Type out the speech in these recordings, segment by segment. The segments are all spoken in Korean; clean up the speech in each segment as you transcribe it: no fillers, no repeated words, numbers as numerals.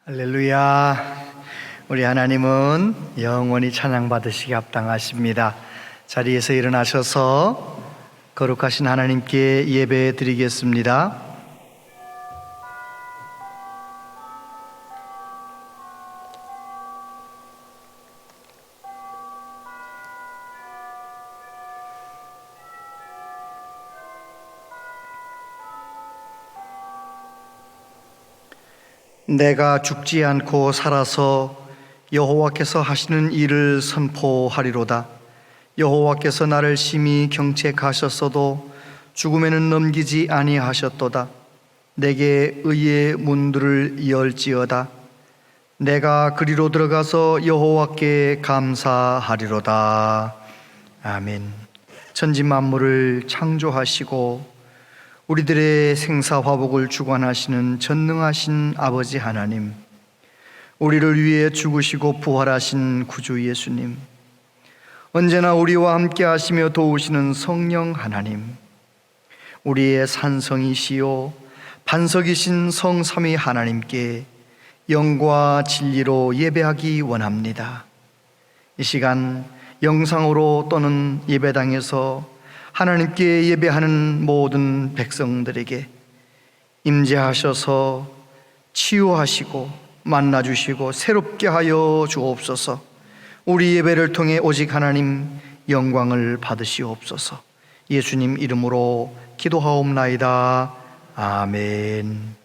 할렐루야. 우리 하나님은 영원히 찬양받으시기 합당하십니다. 자리에서 일어나셔서 거룩하신 하나님께 예배 드리겠습니다. 내가 죽지 않고 살아서 여호와께서 하시는 일을 선포하리로다. 여호와께서 나를 심히 경책하셨어도 죽음에는 넘기지 아니하셨도다. 내게 의의 문들을 열지어다. 내가 그리로 들어가서 여호와께 감사하리로다. 아멘. 천지 만물을 창조하시고 우리들의 생사화복을 주관하시는 전능하신 아버지 하나님, 우리를 위해 죽으시고 부활하신 구주 예수님, 언제나 우리와 함께 하시며 도우시는 성령 하나님, 우리의 산성이시요 반석이신 성삼위 하나님께 영과 진리로 예배하기 원합니다. 이 시간 영상으로 또는 예배당에서 하나님께 예배하는 모든 백성들에게 임재하셔서 치유하시고 만나주시고 새롭게 하여 주옵소서. 우리 예배를 통해 오직 하나님 영광을 받으시옵소서. 예수님 이름으로 기도하옵나이다. 아멘.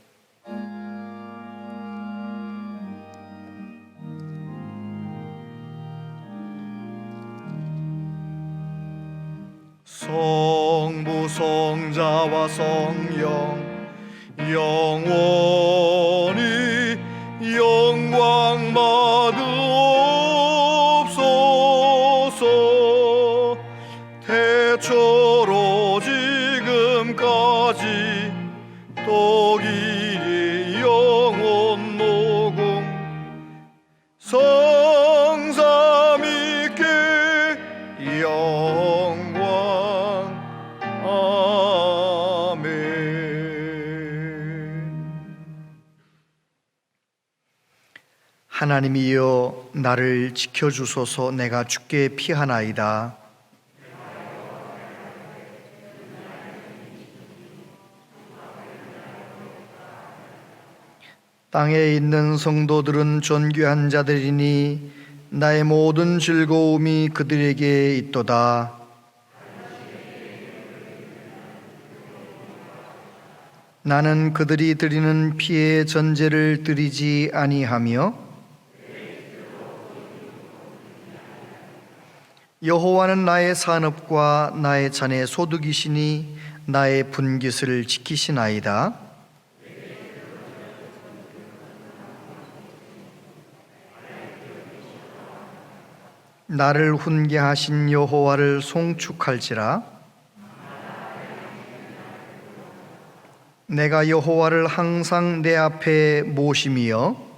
성부 성자와 성령 영원히 영광 받으옵소서. 태초로 지금까지 또기 영원 노궁 성삼위께 영광. 하나님이여 나를 지켜주소서. 내가 주께 피하나이다. 땅에 있는 성도들은 존귀한 자들이니 나의 모든 즐거움이 그들에게 있도다. 나는 그들이 드리는 피의 전제를 드리지 아니하며 여호와는 나의 산업과 나의 잔의 소득이시니 나의 분깃을 지키시나이다. 나를 훈계하신 여호와를 송축할지라. 내가 여호와를 항상 내 앞에 모심이여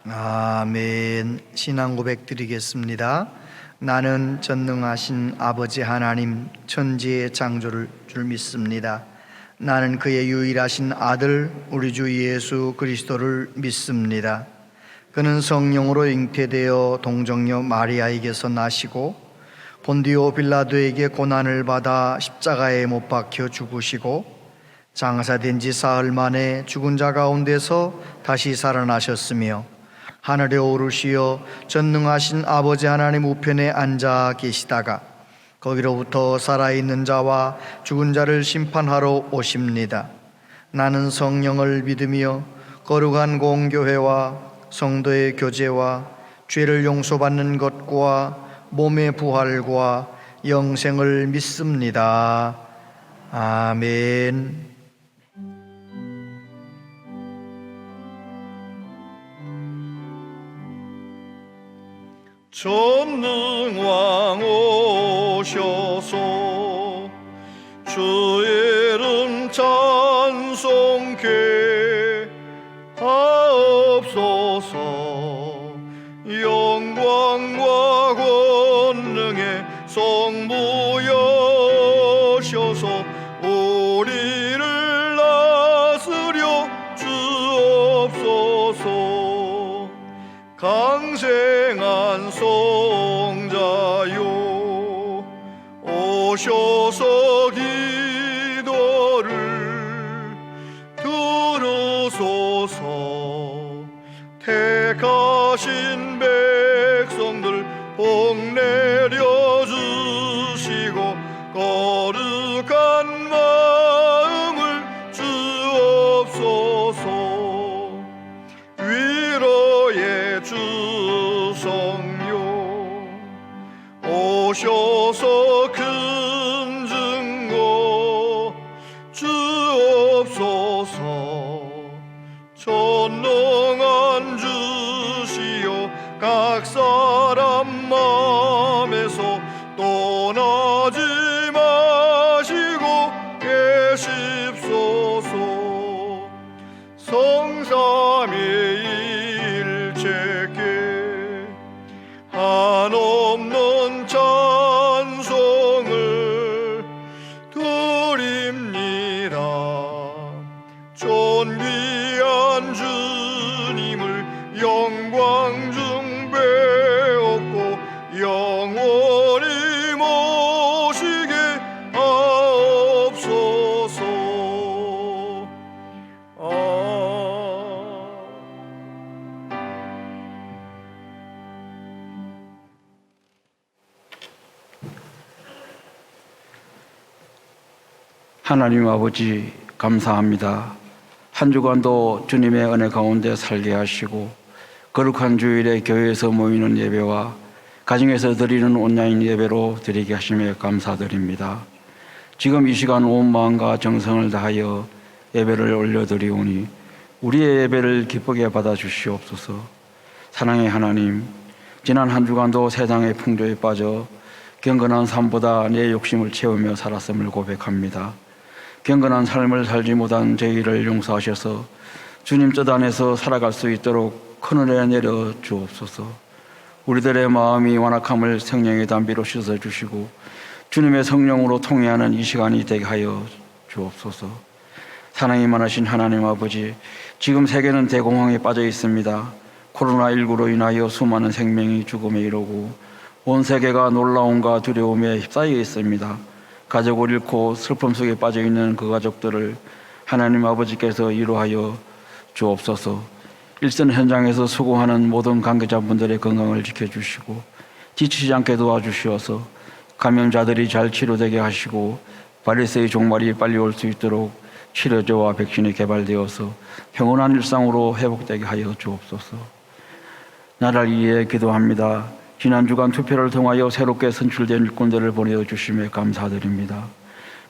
아멘. 신앙 고백 드리겠습니다. 나는 전능하신 아버지 하나님 천지의 창조를 줄 믿습니다. 나는 그의 유일하신 아들 우리 주 예수 그리스도를 믿습니다. 그는 성령으로 잉태되어 동정녀 마리아에게서 나시고 본디오 빌라도에게 고난을 받아 십자가에 못 박혀 죽으시고 장사된 지 사흘 만에 죽은 자 가운데서 다시 살아나셨으며 하늘에 오르시어 전능하신 아버지 하나님 우편에 앉아 계시다가 거기로부터 살아있는 자와 죽은 자를 심판하러 오십니다. 나는 성령을 믿으며 거룩한 공교회와 성도의 교제와 죄를 용서받는 것과 몸의 부활과 영생을 믿습니다. 아멘. 전능왕 오셔서 주의 이름 찬송케 하옵소서. 영광과 권능의 성부 여셔서 우리를 하신 백성들 복 내려 주시고 거룩한 마음을 주옵소서. 위로의 주 성령 오셔서 큰 증거 주옵소서. 전능한 주시여 각 사람 마음에서 떠나지 마시고 계십소서. 성삼위일체께 한없는 찬송을 드립니다. 존귀한 주님을 영광 중 배웠고 영원히 모시게 하옵소서. 하나님 아버지 감사합니다. 한 주간도 주님의 은혜 가운데 살게 하시고 거룩한 주일에 교회에서 모이는 예배와 가정에서 드리는 온라인 예배로 드리게 하심에 감사드립니다. 지금 이 시간 온 마음과 정성을 다하여 예배를 올려드리오니 우리의 예배를 기쁘게 받아주시옵소서. 사랑의 하나님, 지난 한 주간도 세상의 풍조에 빠져 경건한 삶보다 내 욕심을 채우며 살았음을 고백합니다. 경건한 삶을 살지 못한 저희를 용서하셔서 주님 뜻 안에서 살아갈 수 있도록 큰은혜 내려 주옵소서. 우리들의 마음이 완악함을 성령의 담비로 씻어주시고 주님의 성령으로 통회하는 이 시간이 되게 하여 주옵소서. 사랑이 많으신 하나님 아버지, 지금 세계는 대공황에 빠져 있습니다. 코로나19로 인하여 수많은 생명이 죽음에 이르고 온 세계가 놀라움과 두려움에 휩싸여 있습니다. 가족을 잃고 슬픔 속에 빠져 있는 그 가족들을 하나님 아버지께서 위로하여 주옵소서. 일선 현장에서 수고하는 모든 관계자분들의 건강을 지켜주시고 지치지 않게 도와주시어서 감염자들이 잘 치료되게 하시고 바리새의 종말이 빨리 올 수 있도록 치료제와 백신이 개발되어서 평온한 일상으로 회복되게 하여 주옵소서. 나를 위해 기도합니다. 지난 주간 투표를 통하여 새롭게 선출된 일꾼들을 보내주심에 감사드립니다.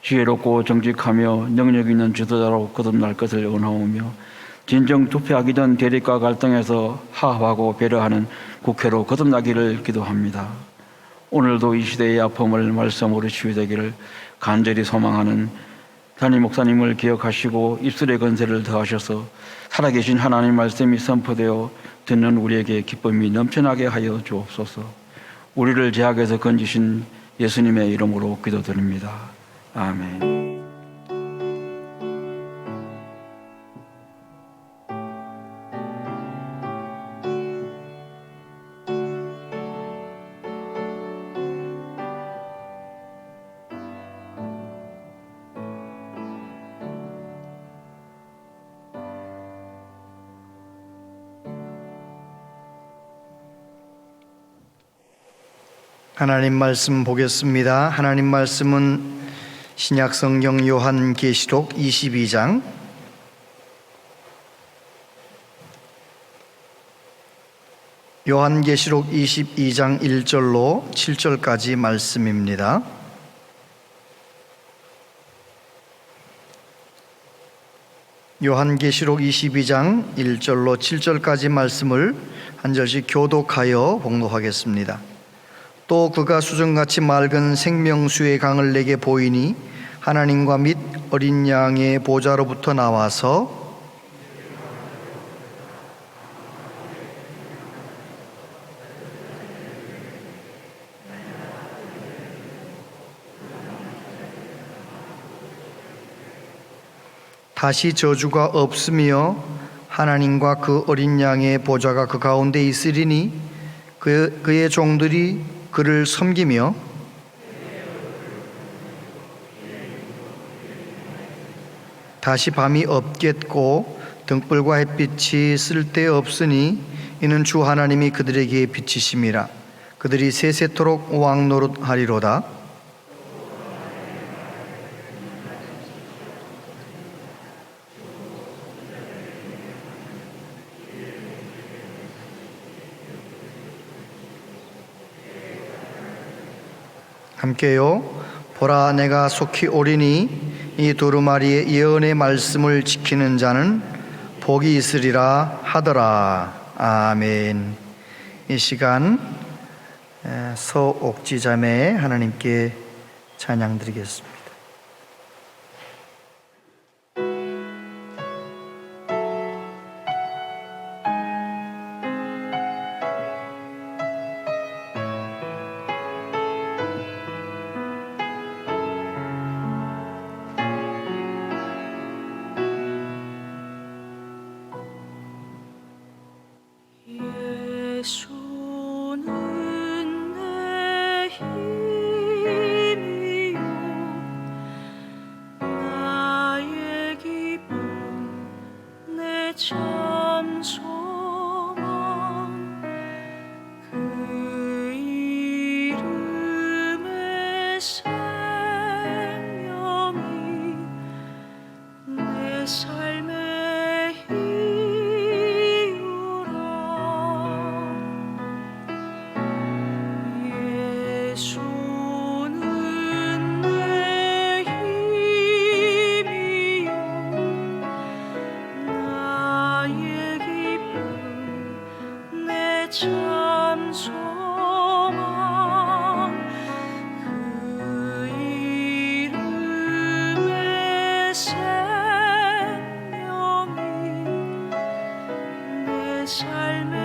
지혜롭고 정직하며 능력 있는 지도자로 거듭날 것을 원하오며 진정 투표하기 전 대립과 갈등에서 화합하고 배려하는 국회로 거듭나기를 기도합니다. 오늘도 이 시대의 아픔을 말씀으로 치유되기를 간절히 소망하는 담임 목사님을 기억하시고 입술의 건세를 더하셔서 살아계신 하나님 말씀이 선포되어 듣는 우리에게 기쁨이 넘쳐나게 하여 주옵소서. 우리를 죄악에서 건지신 예수님의 이름으로 기도드립니다. 아멘. 하나님 말씀 보겠습니다. 하나님 말씀은 신약성경 요한계시록 22장 요한계시록 22장 1절로 7절까지 말씀입니다. 요한계시록 22장 1절로 7절까지 말씀을 한 절씩 교독하여 봉독하겠습니다. 또 그가 수정같이 맑은 생명수의 강을 내게 보이니 하나님과 및 어린 양의 보좌로부터 나와서 다시 저주가 없으며 하나님과 그 어린 양의 보좌가 그 가운데 있으리니 그의 종들이 그를 섬기며 다시 밤이 없겠고 등불과 햇빛이 쓸데없으니 이는 주 하나님이 그들에게 비치심이라. 그들이 세세토록 왕노릇하리로다. 함께요. 보라, 내가 속히 오리니 이 두루마리의 예언의 말씀을 지키는 자는 복이 있으리라 하더라. 아멘. 이 시간 서옥지 자매 하나님께 찬양 드리겠습니다. 예수는 내 힘이요 나의 기쁨 내 참 소망 그 이름의 생명이 내 삶의 예수는 내 힘이요 나의 기쁨 내 참 소망 그 이름의 생명이 내 삶의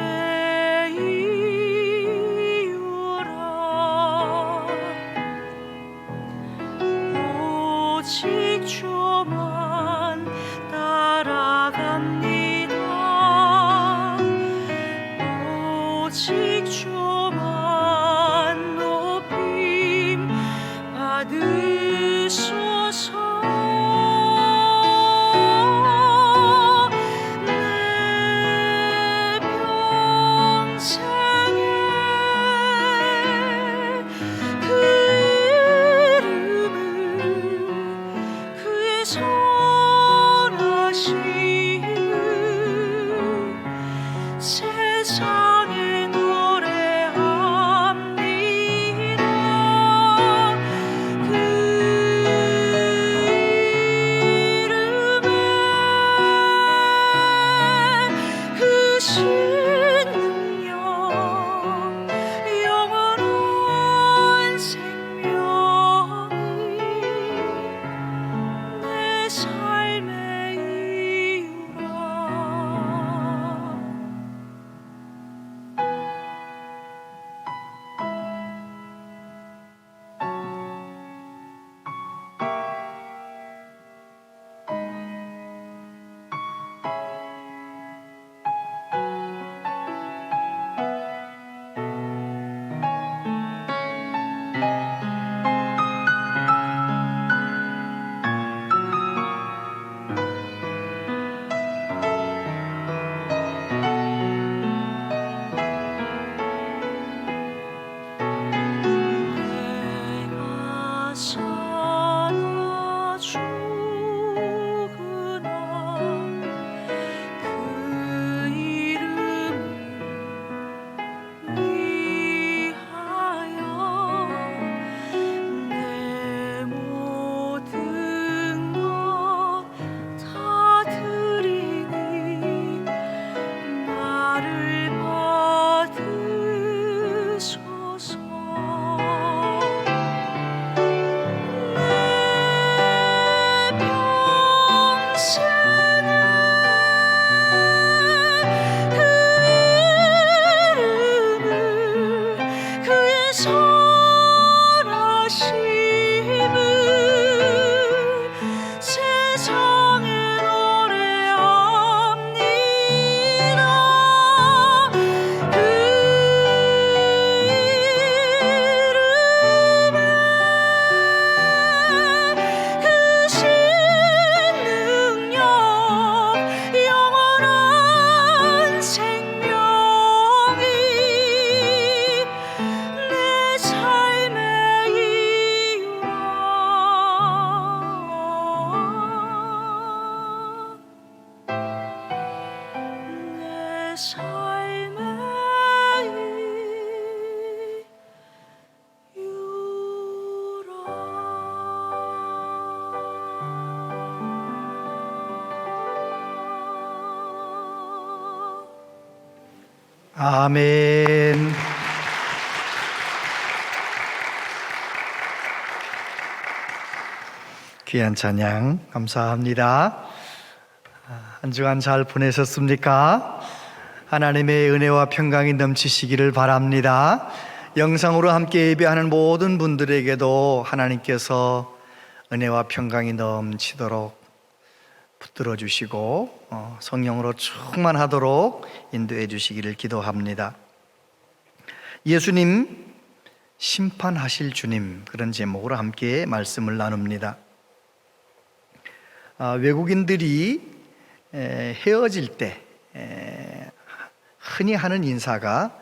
오직 주만 따라갑니다. 오직 주만 높임 받으소서. 내 평생에 그 그의 선하심을 세상에 노래합니다. 그 이름에 그 신능력 영원한 생명이 내 삶의 삶의 아멘. 귀한 찬양 감사합니다. 한 주간 잘 보내셨습니까? 하나님의 은혜와 평강이 넘치시기를 바랍니다. 영상으로 함께 예배하는 모든 분들에게도 하나님께서 은혜와 평강이 넘치도록 붙들어 주시고 성령으로 충만하도록 인도해 주시기를 기도합니다. 예수님 심판하실 주님, 그런 제목으로 함께 말씀을 나눕니다. 외국인들이 헤어질 때 흔히 하는 인사가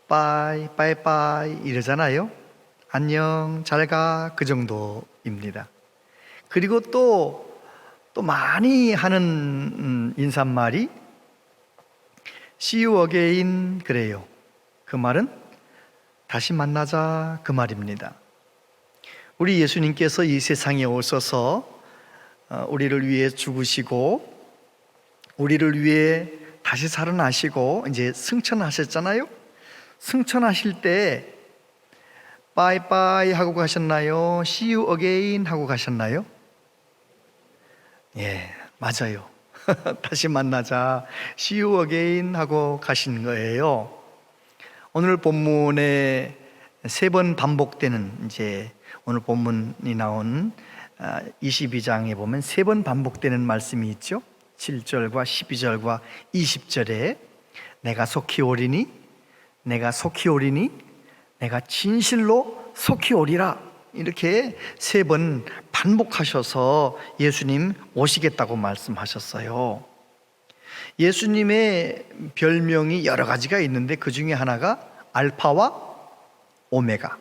빠이 빠이 이러잖아요. 안녕 잘가, 그 정도입니다. 그리고 또 많이 하는 인사말이 See you again 그래요. 그 말은 다시 만나자, 그 말입니다. 우리 예수님께서 이 세상에 오셔서 우리를 위해 죽으시고 우리를 위해 다시 살아나시고 이제 승천하셨잖아요. 승천하실 때 빠이빠이 하고 가셨나요? See you again 하고 가셨나요? 예, 맞아요. 다시 만나자, See you again 하고 가신 거예요. 오늘 본문에 3번 반복되는, 이제 오늘 본문이 나온 22장에 보면 3번 반복되는 말씀이 있죠. 7절과 12절과 20절에 내가 속히 오리니, 내가 속히 오리니, 내가 진실로 속히 오리라, 이렇게 3번 반복하셔서 예수님 오시겠다고 말씀하셨어요. 예수님의 별명이 여러 가지가 있는데 그 중에 하나가 알파와 오메가.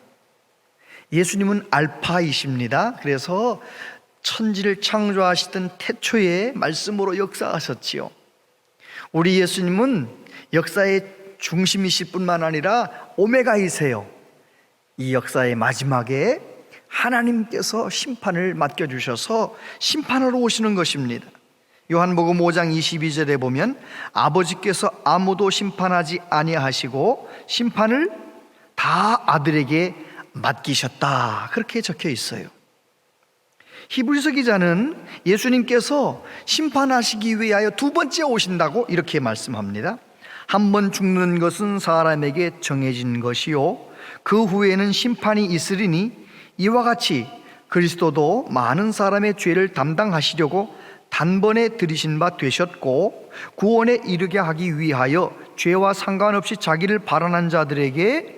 예수님은 알파이십니다. 그래서 천지를 창조하시던 태초에 말씀으로 역사하셨지요. 우리 예수님은 역사의 중심이실 뿐만 아니라 오메가이세요. 이 역사의 마지막에 하나님께서 심판을 맡겨주셔서 심판하러 오시는 것입니다. 요한복음 5장 22절에 보면 아버지께서 아무도 심판하지 아니하시고 심판을 다 아들에게 맡기셨다, 그렇게 적혀 있어요. 히브리서 기자는 예수님께서 심판하시기 위하여 2번째 오신다고 이렇게 말씀합니다. 한 번 죽는 것은 사람에게 정해진 것이요 그 후에는 심판이 있으리니 이와 같이 그리스도도 많은 사람의 죄를 담당하시려고 단번에 들이신 바 되셨고 구원에 이르게 하기 위하여 죄와 상관없이 자기를 발언한 자들에게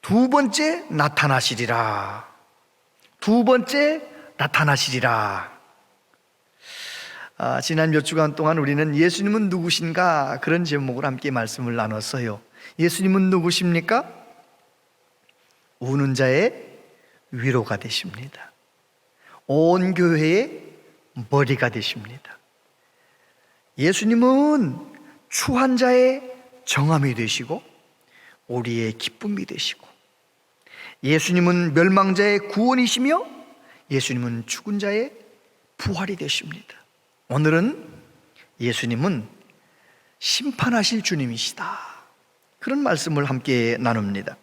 2번째 나타나시리라. 2번째 나타나시리라. 지난 몇 주간 동안 우리는 예수님은 누구신가, 그런 제목으로 함께 말씀을 나눴어요. 예수님은 누구십니까? 우는 자의 위로가 되십니다. 온 교회의 머리가 되십니다. 예수님은 추한 자의 정함이 되시고 우리의 기쁨이 되시고, 예수님은 멸망자의 구원이시며 예수님은 죽은 자의 부활이 되십니다. 오늘은 예수님은 심판하실 주님이시다, 그런 말씀을 함께 나눕니다.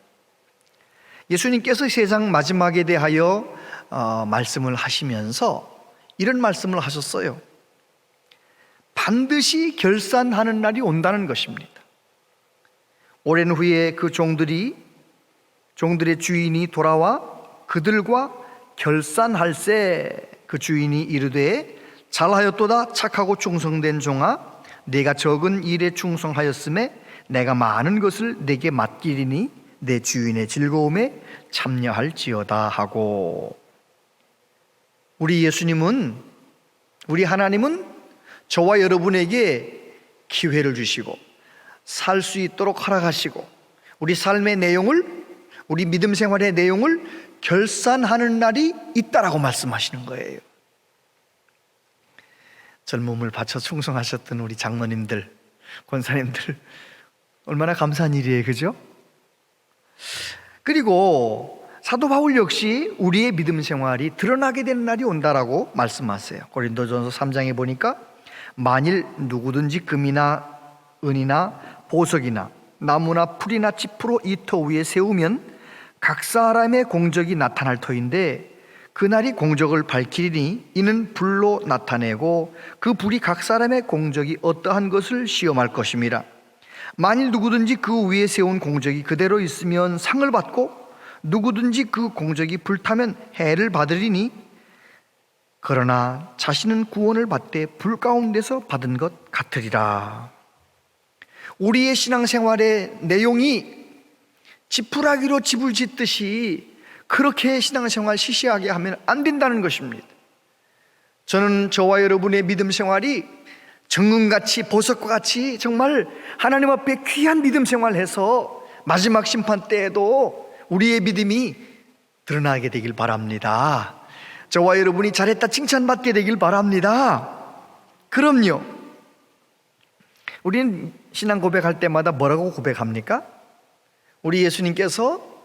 예수님께서 세상 마지막에 대하여 말씀을 하시면서 이런 말씀을 하셨어요. 반드시 결산하는 날이 온다는 것입니다. 오랜 후에 그 종들의 주인이 돌아와 그들과 결산할세, 그 주인이 이르되 잘하였도다 착하고 충성된 종아, 네가 적은 일에 충성하였음에 내가 많은 것을 네게 맡기리니 내 주인의 즐거움에 참여할지어다 하고, 우리 예수님은, 우리 하나님은 저와 여러분에게 기회를 주시고 살 수 있도록 허락하시고 우리 삶의 내용을, 우리 믿음 생활의 내용을 결산하는 날이 있다라고 말씀하시는 거예요. 젊음을 바쳐 충성하셨던 우리 장로님들, 권사님들 얼마나 감사한 일이에요, 그죠? 그리고 사도 바울 역시 우리의 믿음 생활이 드러나게 되는 날이 온다라고 말씀하세요. 고린도전서 3장에 보니까 만일 누구든지 금이나 은이나 보석이나 나무나 풀이나 짚으로 이 터 위에 세우면 각 사람의 공적이 나타날 터인데 그날이 공적을 밝히리니 이는 불로 나타내고 그 불이 각 사람의 공적이 어떠한 것을 시험할 것임이라. 만일 누구든지 그 위에 세운 공적이 그대로 있으면 상을 받고 누구든지 그 공적이 불타면 해를 받으리니 그러나 자신은 구원을 받되 불 가운데서 받은 것 같으리라. 우리의 신앙생활의 내용이 지푸라기로 집을 짓듯이 그렇게 신앙생활 시시하게 하면 안 된다는 것입니다. 저는 저와 여러분의 믿음 생활이 정금같이 보석과 같이 정말 하나님 앞에 귀한 믿음 생활해서 마지막 심판 때에도 우리의 믿음이 드러나게 되길 바랍니다. 저와 여러분이 잘했다 칭찬받게 되길 바랍니다. 그럼요. 우리는 신앙 고백할 때마다 뭐라고 고백합니까? 우리 예수님께서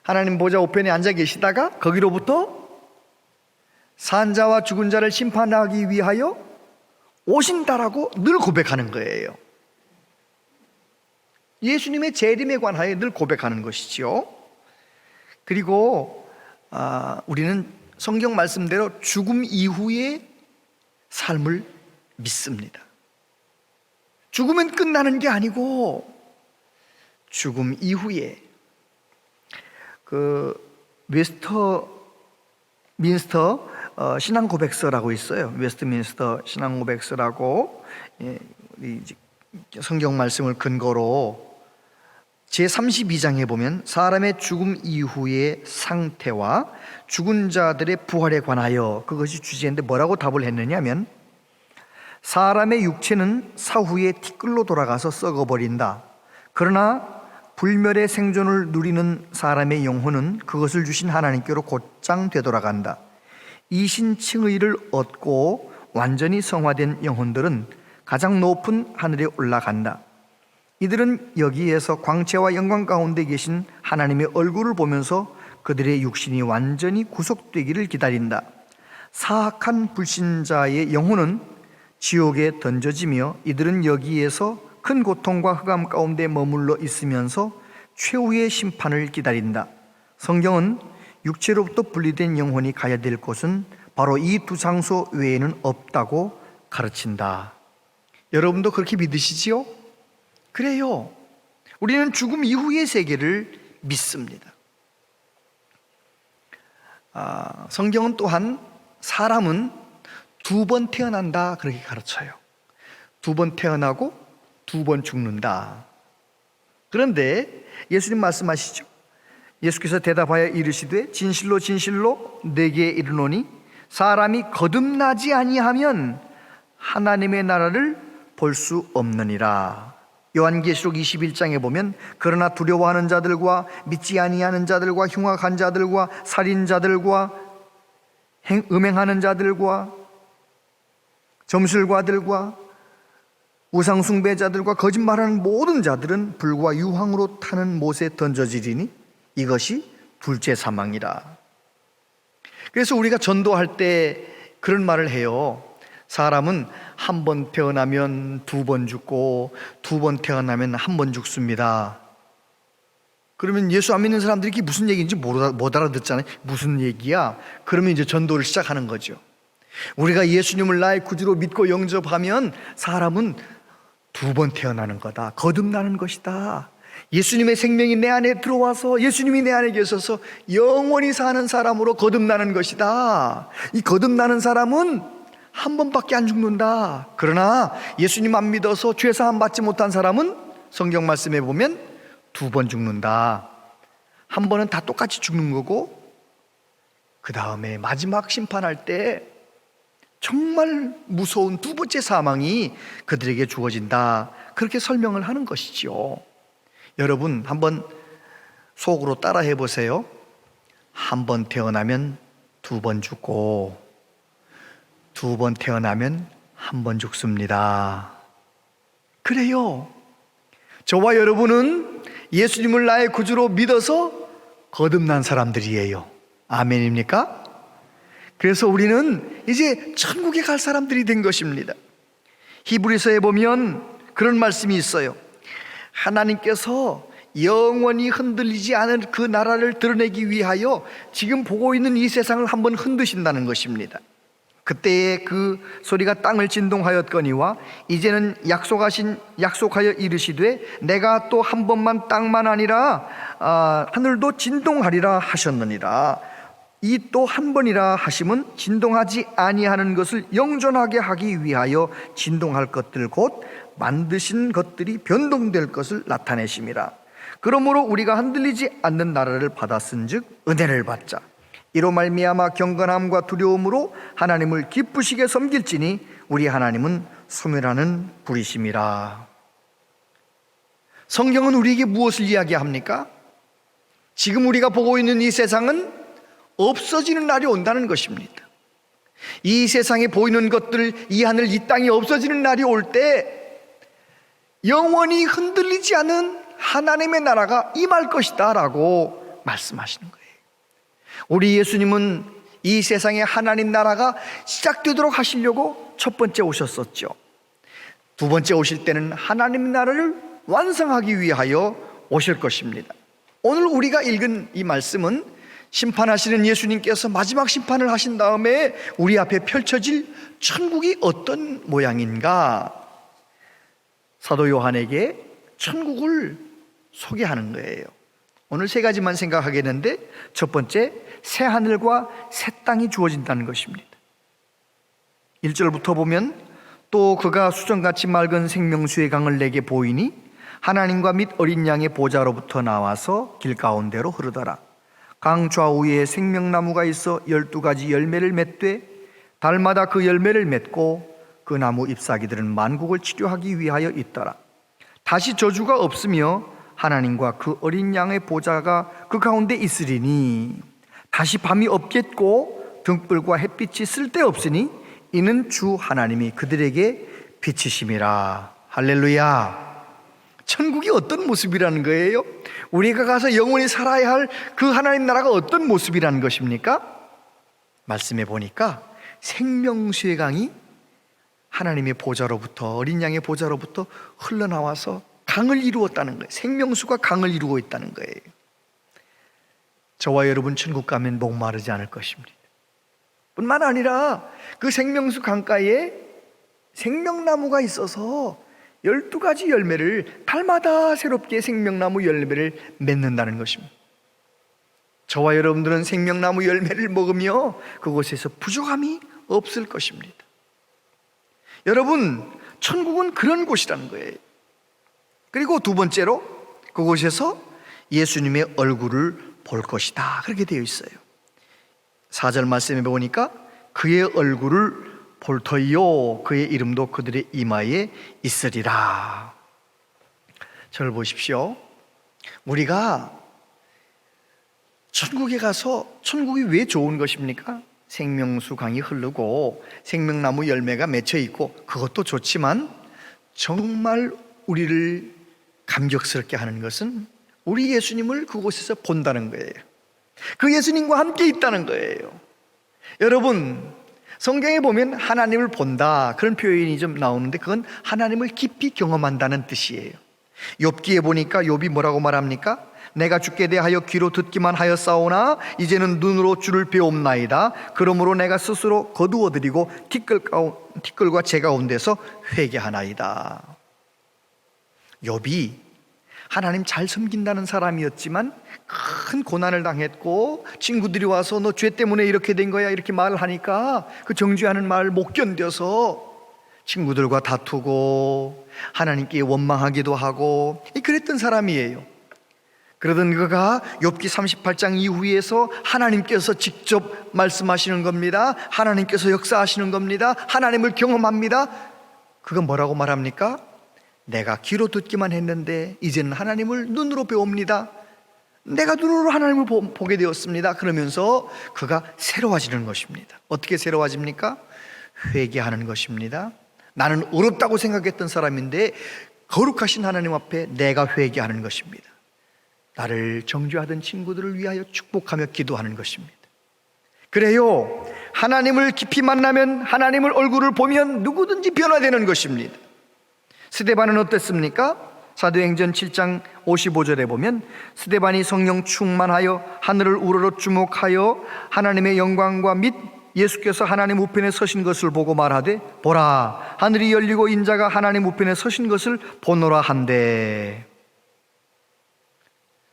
하나님 보좌 우편에 앉아 계시다가 거기로부터 산자와 죽은 자를 심판하기 위하여 오신다라고 늘 고백하는 거예요. 예수님의 재림에 관하여 늘 고백하는 것이지요. 그리고 우리는 성경 말씀대로 죽음 이후의 삶을 믿습니다. 죽으면 끝나는 게 아니고 죽음 이후에 그 웨스트민스터 신앙 고백서라고 있어요. 웨스트민스터 신앙 고백서라고 성경 말씀을 근거로 제32장에 보면 사람의 죽음 이후의 상태와 죽은 자들의 부활에 관하여 그것이 주제인데 뭐라고 답을 했느냐면 사람의 육체는 사후에 티끌로 돌아가서 썩어버린다. 그러나 불멸의 생존을 누리는 사람의 영혼은 그것을 주신 하나님께로 곧장 되돌아간다. 이신칭의를 얻고 완전히 성화된 영혼들은 가장 높은 하늘에 올라간다. 이들은 여기에서 광채와 영광 가운데 계신 하나님의 얼굴을 보면서 그들의 육신이 완전히 구속되기를 기다린다. 사악한 불신자의 영혼은 지옥에 던져지며 이들은 여기에서 큰 고통과 흑암 가운데 머물러 있으면서 최후의 심판을 기다린다. 성경은 육체로부터 분리된 영혼이 가야 될 곳은 바로 이 두 장소 외에는 없다고 가르친다. 여러분도 그렇게 믿으시지요? 그래요. 우리는 죽음 이후의 세계를 믿습니다. 성경은 또한 사람은 두 번 태어난다 그렇게 가르쳐요. 두 번 태어나고 두 번 죽는다. 그런데 예수님 말씀하시죠. 예수께서 대답하여 이르시되 진실로 진실로 내게 이르노니 사람이 거듭나지 아니하면 하나님의 나라를 볼 수 없느니라. 요한계시록 21장에 보면 그러나 두려워하는 자들과 믿지 아니하는 자들과 흉악한 자들과 살인자들과 음행하는 자들과 점술가들과 우상숭배자들과 거짓말하는 모든 자들은 불과 유황으로 타는 못에 던져지리니 이것이 둘째 사망이라. 그래서 우리가 전도할 때 그런 말을 해요. 사람은 한 번 태어나면 두 번 죽고 두 번 태어나면 한 번 죽습니다. 그러면 예수 안 믿는 사람들이 이게 무슨 얘기인지 못 알아듣잖아요. 무슨 얘기야? 그러면 이제 전도를 시작하는 거죠. 우리가 예수님을 나의 구주로 믿고 영접하면 사람은 두 번 태어나는 거다. 거듭나는 것이다. 예수님의 생명이 내 안에 들어와서 예수님이 내 안에 계셔서 영원히 사는 사람으로 거듭나는 것이다. 이 거듭나는 사람은 한 번밖에 안 죽는다. 그러나 예수님 안 믿어서 죄사함 받지 못한 사람은 성경 말씀에 보면 두 번 죽는다. 한 번은 다 똑같이 죽는 거고 그 다음에 마지막 심판할 때 정말 무서운 두 번째 사망이 그들에게 주어진다. 그렇게 설명을 하는 것이죠. 여러분 한번 속으로 따라 해보세요. 한 번 태어나면 두 번 죽고 두 번 태어나면 한 번 죽습니다. 그래요. 저와 여러분은 예수님을 나의 구주로 믿어서 거듭난 사람들이에요. 아멘입니까? 그래서 우리는 이제 천국에 갈 사람들이 된 것입니다. 히브리서에 보면 그런 말씀이 있어요. 하나님께서 영원히 흔들리지 않은 그 나라를 드러내기 위하여 지금 보고 있는 이 세상을 한번 흔드신다는 것입니다. 그때의 그 소리가 땅을 진동하였거니와 이제는 약속하여 이르시되 내가 또 한 번만 땅만 아니라 하늘도 진동하리라 하셨느니라. 이 또 한 번이라 하심은 진동하지 아니하는 것을 영존하게 하기 위하여 진동할 것들 곧 만드신 것들이 변동될 것을 나타내심이라. 그러므로 우리가 흔들리지 않는 나라를 받았은즉 은혜를 받자. 이로 말미암아 경건함과 두려움으로 하나님을 기쁘시게 섬길지니 우리 하나님은 소멸하는 불이심이라. 성경은 우리에게 무엇을 이야기합니까? 지금 우리가 보고 있는 이 세상은 없어지는 날이 온다는 것입니다. 이 세상에 보이는 것들, 이 하늘, 이 땅이 없어지는 날이 올 때 영원히 흔들리지 않은 하나님의 나라가 임할 것이다 라고 말씀하시는 거예요. 우리 예수님은 이 세상에 하나님 나라가 시작되도록 하시려고 첫 번째 오셨었죠. 두 번째 오실 때는 하나님 나라를 완성하기 위하여 오실 것입니다. 오늘 우리가 읽은 이 말씀은 심판하시는 예수님께서 마지막 심판을 하신 다음에 우리 앞에 펼쳐질 천국이 어떤 모양인가, 사도 요한에게 천국을 소개하는 거예요. 오늘 세 가지만 생각하겠는데, 첫 번째, 새 하늘과 새 땅이 주어진다는 것입니다. 1절부터 보면 또 그가 수정같이 맑은 생명수의 강을 내게 보이니 하나님과 및 어린 양의 보좌로부터 나와서 길 가운데로 흐르더라. 강 좌우에 생명나무가 있어 12가지 열매를 맺되 달마다 그 열매를 맺고 그 나무 잎사귀들은 만국을 치료하기 위하여 있더라. 다시 저주가 없으며 하나님과 그 어린 양의 보좌가 그 가운데 있으리니 다시 밤이 없겠고 등불과 햇빛이 쓸데없으니 이는 주 하나님이 그들에게 빛이심이라. 할렐루야. 천국이 어떤 모습이라는 거예요? 우리가 가서 영원히 살아야 할 그 하나님 나라가 어떤 모습이라는 것입니까? 말씀해 보니까 생명수의 강이 하나님의 보좌로부터, 어린 양의 보좌로부터 흘러나와서 강을 이루었다는 거예요. 생명수가 강을 이루고 있다는 거예요. 저와 여러분 천국 가면 목마르지 않을 것입니다. 뿐만 아니라 그 생명수 강가에 생명나무가 있어서 12가지 열매를 달마다 새롭게 생명나무 열매를 맺는다는 것입니다. 저와 여러분들은 생명나무 열매를 먹으며 그곳에서 부족함이 없을 것입니다. 여러분, 천국은 그런 곳이라는 거예요. 그리고 두 번째로 그곳에서 예수님의 얼굴을 볼 것이다, 그렇게 되어 있어요. 4절 말씀에 보니까 그의 얼굴을 볼 터이요 그의 이름도 그들의 이마에 있으리라. 저를 보십시오. 우리가 천국에 가서, 천국이 왜 좋은 것입니까? 생명수 강이 흐르고 생명나무 열매가 맺혀 있고 그것도 좋지만 정말 우리를 감격스럽게 하는 것은 우리 예수님을 그곳에서 본다는 거예요. 그 예수님과 함께 있다는 거예요. 여러분, 성경에 보면 하나님을 본다, 그런 표현이 좀 나오는데 그건 하나님을 깊이 경험한다는 뜻이에요. 욥기에 보니까 욥이 뭐라고 말합니까? 내가 주께 대하여 귀로 듣기만 하였사오나 이제는 눈으로 주를 배옵나이다. 그러므로 내가 스스로 거두어드리고 티끌과 재 가운데서 회개하나이다. 욥이 하나님 잘 섬긴다는 사람이었지만 큰 고난을 당했고 친구들이 와서 너 죄 때문에 이렇게 된 거야 이렇게 말을 하니까 그 정죄하는 말을 못 견뎌서 친구들과 다투고 하나님께 원망하기도 하고 그랬던 사람이에요. 그러던 그가 욥기 38장 이후에서 하나님께서 직접 말씀하시는 겁니다. 하나님께서 역사하시는 겁니다. 하나님을 경험합니다. 그건 뭐라고 말합니까? 내가 귀로 듣기만 했는데 이제는 하나님을 눈으로 배웁니다. 내가 눈으로 하나님을 보게 되었습니다. 그러면서 그가 새로워지는 것입니다. 어떻게 새로워집니까? 회개하는 것입니다. 나는 어렵다고 생각했던 사람인데 거룩하신 하나님 앞에 내가 회개하는 것입니다. 나를 정죄하던 친구들을 위하여 축복하며 기도하는 것입니다. 그래요, 하나님을 깊이 만나면, 하나님을 얼굴을 보면 누구든지 변화되는 것입니다. 스데반은 어땠습니까? 사도행전 7장 55절에 보면 스데반이 성령 충만하여 하늘을 우러러 주목하여 하나님의 영광과 및 예수께서 하나님 우편에 서신 것을 보고 말하되 보라, 하늘이 열리고 인자가 하나님 우편에 서신 것을 보노라 한대.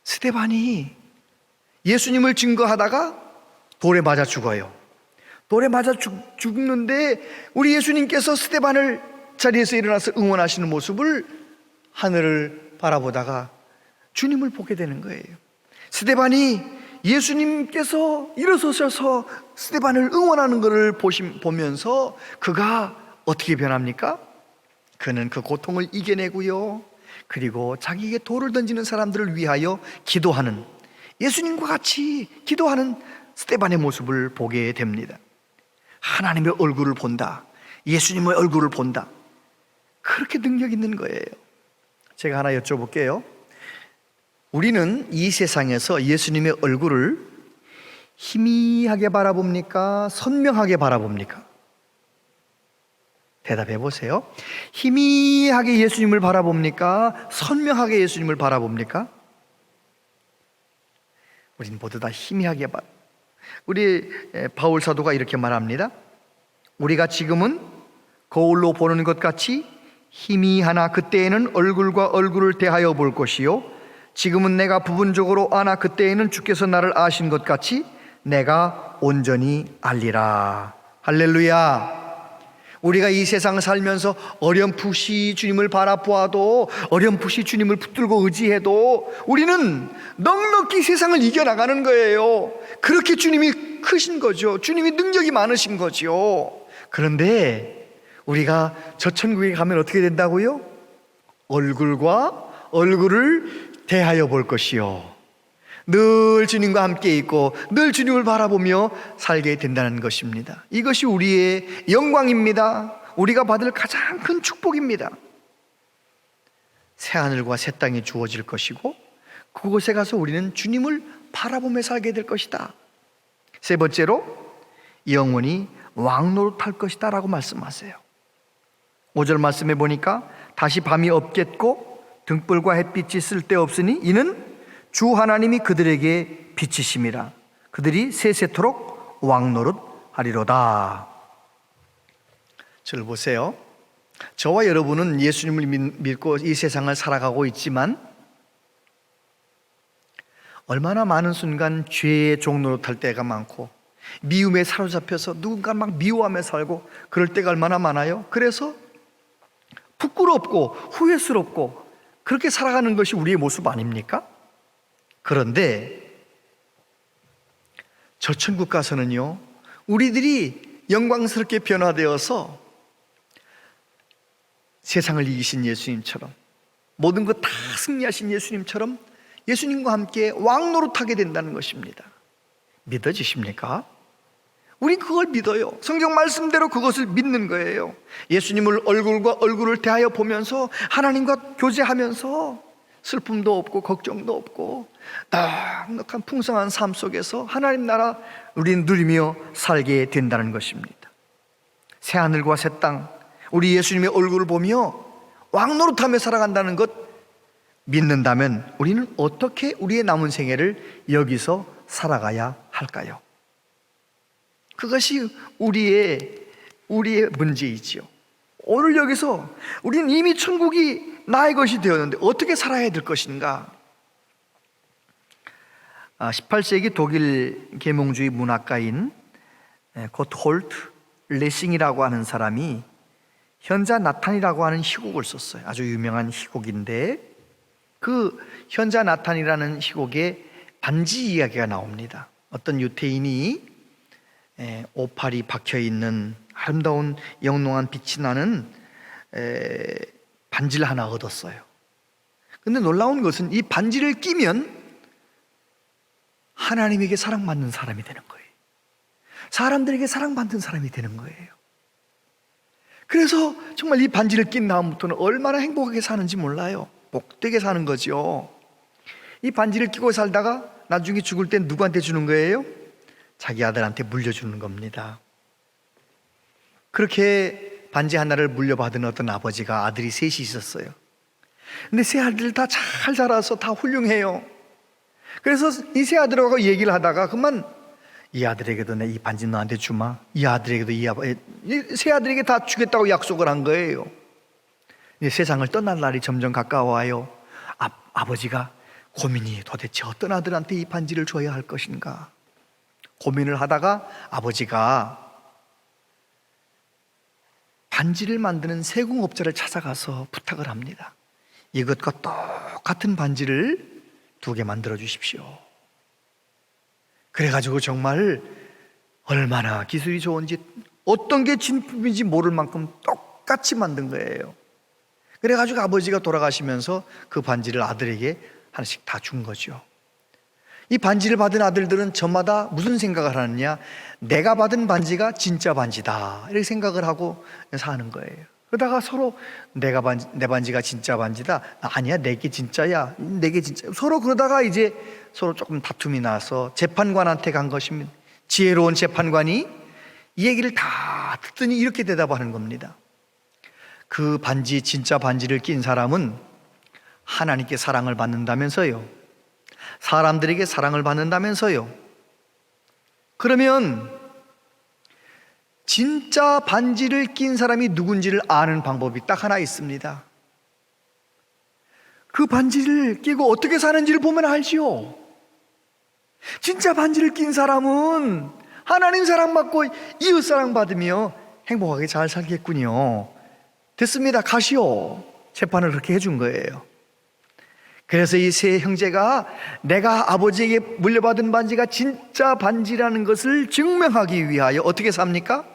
스데반이 예수님을 증거하다가 돌에 맞아 죽어요. 돌에 맞아 죽는데 우리 예수님께서 스데반을 자리에서 일어나서 응원하시는 모습을 하늘을 바라보다가 주님을 보게 되는 거예요. 스데반이 예수님께서 일어서셔서 스데반을 응원하는 것을 보면서 그가 어떻게 변합니까? 그는 그 고통을 이겨내고요, 그리고 자기에게 돌을 던지는 사람들을 위하여 기도하는, 예수님과 같이 기도하는 스데반의 모습을 보게 됩니다. 하나님의 얼굴을 본다, 예수님의 얼굴을 본다, 그렇게 능력 있는 거예요. 제가 하나 여쭤볼게요. 우리는 이 세상에서 예수님의 얼굴을 희미하게 바라봅니까? 선명하게 바라봅니까? 대답해 보세요. 희미하게 예수님을 바라봅니까? 선명하게 예수님을 바라봅니까? 우리는 모두 다 희미하게 우리 바울 사도가 이렇게 말합니다. 우리가 지금은 거울로 보는 것 같이 희미하나 그때에는 얼굴과 얼굴을 대하여 볼 것이요, 지금은 내가 부분적으로 아나 그때에는 주께서 나를 아신 것 같이 내가 온전히 알리라. 할렐루야. 우리가 이 세상을 살면서 어렴풋이 주님을 바라보아도, 어렴풋이 주님을 붙들고 의지해도 우리는 넉넉히 세상을 이겨나가는 거예요. 그렇게 주님이 크신 거죠. 주님이 능력이 많으신 거죠. 그런데 우리가 저 천국에 가면 어떻게 된다고요? 얼굴과 얼굴을 대하여 볼 것이요, 늘 주님과 함께 있고 늘 주님을 바라보며 살게 된다는 것입니다. 이것이 우리의 영광입니다. 우리가 받을 가장 큰 축복입니다. 새하늘과 새 땅이 주어질 것이고 그곳에 가서 우리는 주님을 바라보며 살게 될 것이다. 세 번째로, 영원히 왕노릇할 것이다 라고 말씀하세요. 5절 말씀해 보니까 다시 밤이 없겠고 등불과 햇빛이 쓸데없으니 이는 주 하나님이 그들에게 빛이심이라. 그들이 세세토록 왕노릇하리로다. 저를 보세요. 저와 여러분은 예수님을 믿고 이 세상을 살아가고 있지만 얼마나 많은 순간 죄의 종노릇할 때가 많고 미움에 사로잡혀서 누군가 막 미워하며 살고 그럴 때가 얼마나 많아요. 그래서 부끄럽고 후회스럽고 그렇게 살아가는 것이 우리의 모습 아닙니까? 그런데 저 천국 가서는요, 우리들이 영광스럽게 변화되어서 세상을 이기신 예수님처럼, 모든 것 다 승리하신 예수님처럼 예수님과 함께 왕노릇하게 된다는 것입니다. 믿어지십니까? 우린 그걸 믿어요. 성경 말씀대로 그것을 믿는 거예요. 예수님을 얼굴과 얼굴을 대하여 보면서 하나님과 교제하면서 슬픔도 없고 걱정도 없고 넉넉한 풍성한 삶 속에서 하나님 나라 우리는 누리며 살게 된다는 것입니다. 새하늘과 새 땅, 우리 예수님의 얼굴을 보며 왕노릇하며 살아간다는 것 믿는다면 우리는 어떻게 우리의 남은 생애를 여기서 살아가야 할까요? 그것이 우리의 문제이지요. 오늘 여기서 우리는 이미 천국이 나의 것이 되었는데 어떻게 살아야 될 것인가? 18세기 독일 계몽주의 문학가인 고트홀트 레싱이라고 하는 사람이 현자 나탄이라고 하는 희곡을 썼어요. 아주 유명한 희곡인데 그 현자 나탄이라는 희곡에 반지 이야기가 나옵니다. 어떤 유태인이 오팔이 박혀있는 아름다운 영롱한 빛이 나는 반지를 하나 얻었어요. 근데 놀라운 것은 이 반지를 끼면 하나님에게 사랑받는 사람이 되는 거예요. 사람들에게 사랑받는 사람이 되는 거예요. 그래서 정말 이 반지를 낀 다음부터는 얼마나 행복하게 사는지 몰라요. 복되게 사는 거죠. 이 반지를 끼고 살다가 나중에 죽을 땐 누구한테 주는 거예요? 자기 아들한테 물려주는 겁니다. 그렇게 반지 하나를 물려받은 어떤 아버지가 아들이 셋이 있었어요. 근데 세 아들 다 잘 자라서 다 훌륭해요. 그래서 이 세 아들하고 얘기를 하다가 그만 이 아들에게도 내 이 반지 너한테 주마, 이 아들에게도 이 세 아들에게 다 주겠다고 약속을 한 거예요. 이제 세상을 떠날 날이 점점 가까워와요. 아버지가 고민이 도대체 어떤 아들한테 이 반지를 줘야 할 것인가 고민을 하다가 아버지가 반지를 만드는 세공업자를 찾아가서 부탁을 합니다. 이것과 똑같은 반지를 2개 만들어 주십시오. 그래가지고 정말 얼마나 기술이 좋은지 어떤 게 진품인지 모를 만큼 똑같이 만든 거예요. 그래가지고 아버지가 돌아가시면서 그 반지를 아들에게 하나씩 다 준 거죠. 이 반지를 받은 아들들은 저마다 무슨 생각을 하느냐, 내가 받은 반지가 진짜 반지다 이렇게 생각을 하고 사는 거예요. 그러다가 서로 내 반지가 진짜 반지다, 아니야 내게 진짜야, 내게 진짜, 서로 그러다가 이제 서로 조금 다툼이 나서 재판관한테 간 것입니다. 지혜로운 재판관이 이 얘기를 다 듣더니 이렇게 대답하는 겁니다. 그 반지, 진짜 반지를 낀 사람은 하나님께 사랑을 받는다면서요, 사람들에게 사랑을 받는다면서요. 그러면 진짜 반지를 낀 사람이 누군지를 아는 방법이 딱 하나 있습니다. 그 반지를 끼고 어떻게 사는지를 보면 알지요. 진짜 반지를 낀 사람은 하나님 사랑받고 이웃 사랑받으며 행복하게 잘 살겠군요. 됐습니다, 가시오. 재판을 그렇게 해준 거예요. 그래서 이 세 형제가 내가 아버지에게 물려받은 반지가 진짜 반지라는 것을 증명하기 위하여 어떻게 삽니까?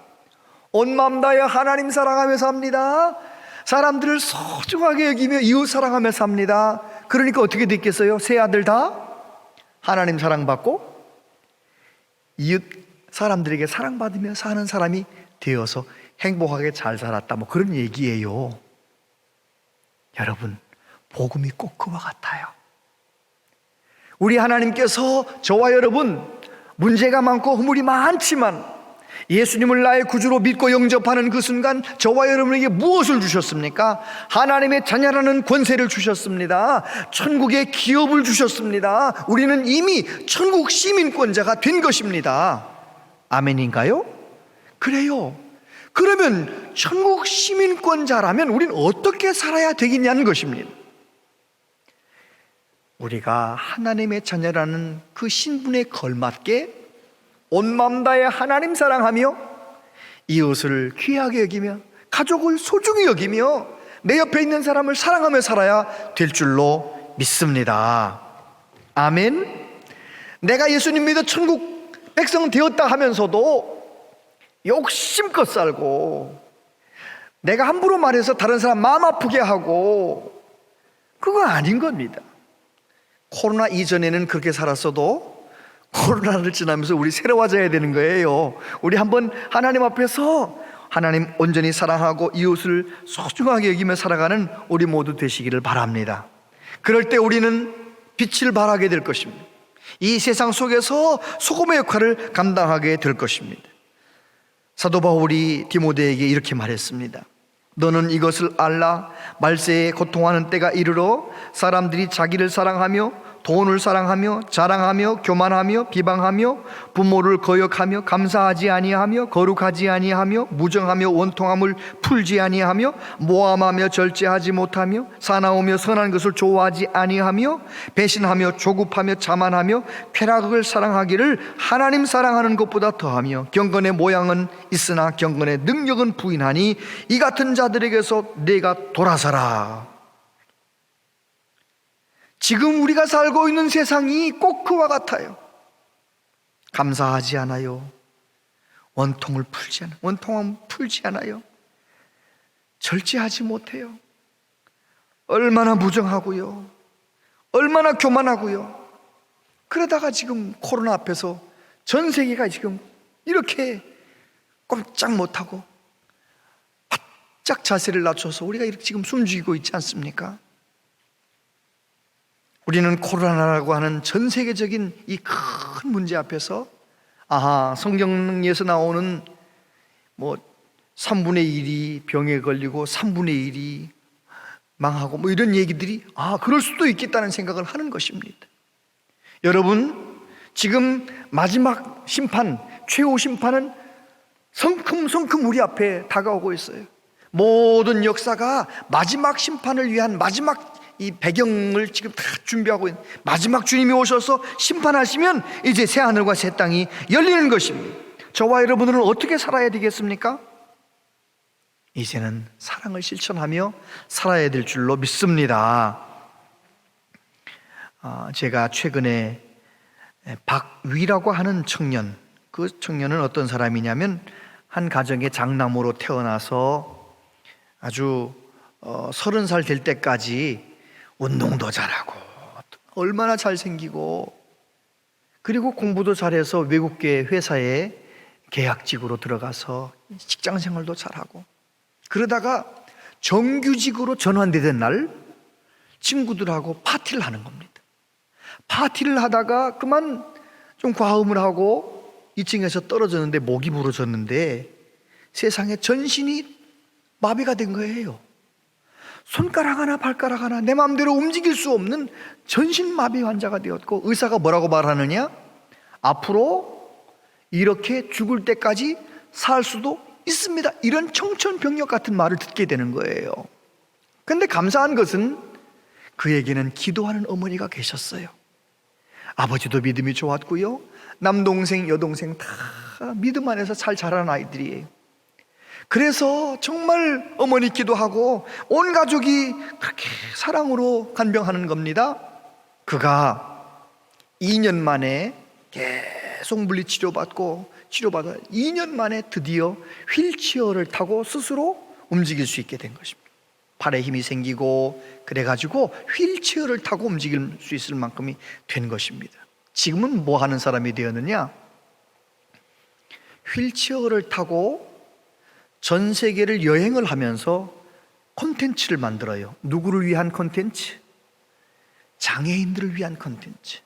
온 마음 다하여 하나님 사랑하며 삽니다. 사람들을 소중하게 여기며 이웃 사랑하며 삽니다. 그러니까 어떻게 됐겠어요? 세 아들 다 하나님 사랑받고 이웃 사람들에게 사랑받으며 사는 사람이 되어서 행복하게 잘 살았다, 뭐 그런 얘기예요. 여러분, 복음이 꼭 그와 같아요. 우리 하나님께서 저와 여러분 문제가 많고 허물이 많지만 예수님을 나의 구주로 믿고 영접하는 그 순간 저와 여러분에게 무엇을 주셨습니까? 하나님의 자녀라는 권세를 주셨습니다. 천국의 기업을 주셨습니다. 우리는 이미 천국 시민권자가 된 것입니다. 아멘인가요? 그래요. 그러면 천국 시민권자라면 우리는 어떻게 살아야 되겠냐는 것입니다. 우리가 하나님의 자녀라는 그 신분에 걸맞게 온 마음 다해 하나님 사랑하며 이웃을 귀하게 여기며 가족을 소중히 여기며 내 옆에 있는 사람을 사랑하며 살아야 될 줄로 믿습니다. 아멘. 내가 예수님 믿어 천국 백성 되었다 하면서도 욕심껏 살고 내가 함부로 말해서 다른 사람 마음 아프게 하고, 그거 아닌 겁니다. 코로나 이전에는 그렇게 살았어도 코로나를 지나면서 우리 새로워져야 되는 거예요. 우리 한번 하나님 앞에서 하나님 온전히 사랑하고 이웃을 소중하게 여기며 살아가는 우리 모두 되시기를 바랍니다. 그럴 때 우리는 빛을 발하게 될 것입니다. 이 세상 속에서 소금의 역할을 감당하게 될 것입니다. 사도 바울이 디모데에게 이렇게 말했습니다. 너는 이것을 알라. 말세에 고통하는 때가 이르러 사람들이 자기를 사랑하며 돈을 사랑하며 자랑하며 교만하며 비방하며 부모를 거역하며 감사하지 아니하며 거룩하지 아니하며 무정하며 원통함을 풀지 아니하며 모함하며 절제하지 못하며 사나우며 선한 것을 좋아하지 아니하며 배신하며 조급하며 자만하며 쾌락을 사랑하기를 하나님 사랑하는 것보다 더하며 경건의 모양은 있으나 경건의 능력은 부인하니 이 같은 자들에게서 내가 돌아서라. 지금 우리가 살고 있는 세상이 꼭 그와 같아요. 감사하지 않아요. 원통함을 풀지 않아요. 절제하지 못해요. 얼마나 무정하고요, 얼마나 교만하고요. 그러다가 지금 코로나 앞에서 전 세계가 지금 이렇게 꼼짝 못하고 짝 자세를 낮춰서 우리가 이렇게 지금 숨죽이고 있지 않습니까? 우리는 코로나라고 하는 전 세계적인 이 큰 문제 앞에서 성경에서 나오는 3분의 1이 병에 걸리고 3분의 1이 망하고 이런 얘기들이 그럴 수도 있겠다는 생각을 하는 것입니다. 여러분, 지금 마지막 심판, 최후 심판은 성큼 우리 앞에 다가오고 있어요. 모든 역사가 마지막 심판을 위한 마지막 이 배경을 지금 다 준비하고 있는, 마지막 주님이 오셔서 심판하시면 이제 새 하늘과 새 땅이 열리는 것입니다. 저와 여러분들은 어떻게 살아야 되겠습니까? 이제는 사랑을 실천하며 살아야 될 줄로 믿습니다. 제가 최근에 박위라고 하는 청년, 그 청년은 어떤 사람이냐면 한 가정의 장남으로 태어나서 아주 30살 될 때까지 운동도 잘하고 얼마나 잘생기고, 그리고 공부도 잘해서 외국계 회사에 계약직으로 들어가서 직장생활도 잘하고, 그러다가 정규직으로 전환되던 날 친구들하고 파티를 하는 겁니다. 파티를 하다가 그만 좀 과음을 하고 2층에서 떨어졌는데 목이 부러졌는데 세상에 전신이 마비가 된 거예요. 손가락 하나 발가락 하나 내 마음대로 움직일 수 없는 전신마비 환자가 되었고, 의사가 뭐라고 말하느냐? 앞으로 이렇게 죽을 때까지 살 수도 있습니다. 이런 청천벽력 같은 말을 듣게 되는 거예요. 그런데 감사한 것은 그에게는 기도하는 어머니가 계셨어요. 아버지도 믿음이 좋았고요, 남동생 여동생 다 믿음 안에서 잘 자란 아이들이에요. 그래서 정말 어머니 기도하고 온 가족이 그렇게 사랑으로 간병하는 겁니다. 그가 2년 만에 계속 물리치료받고 치료받아 2년 만에 드디어 휠체어를 타고 스스로 움직일 수 있게 된 것입니다. 팔에 힘이 생기고 그래가지고 휠체어를 타고 움직일 수 있을 만큼이 된 것입니다. 지금은 뭐 하는 사람이 되었느냐? 휠체어를 타고 전 세계를 여행을 하면서 콘텐츠를 만들어요. 누구를 위한 콘텐츠? 장애인들을 위한 콘텐츠.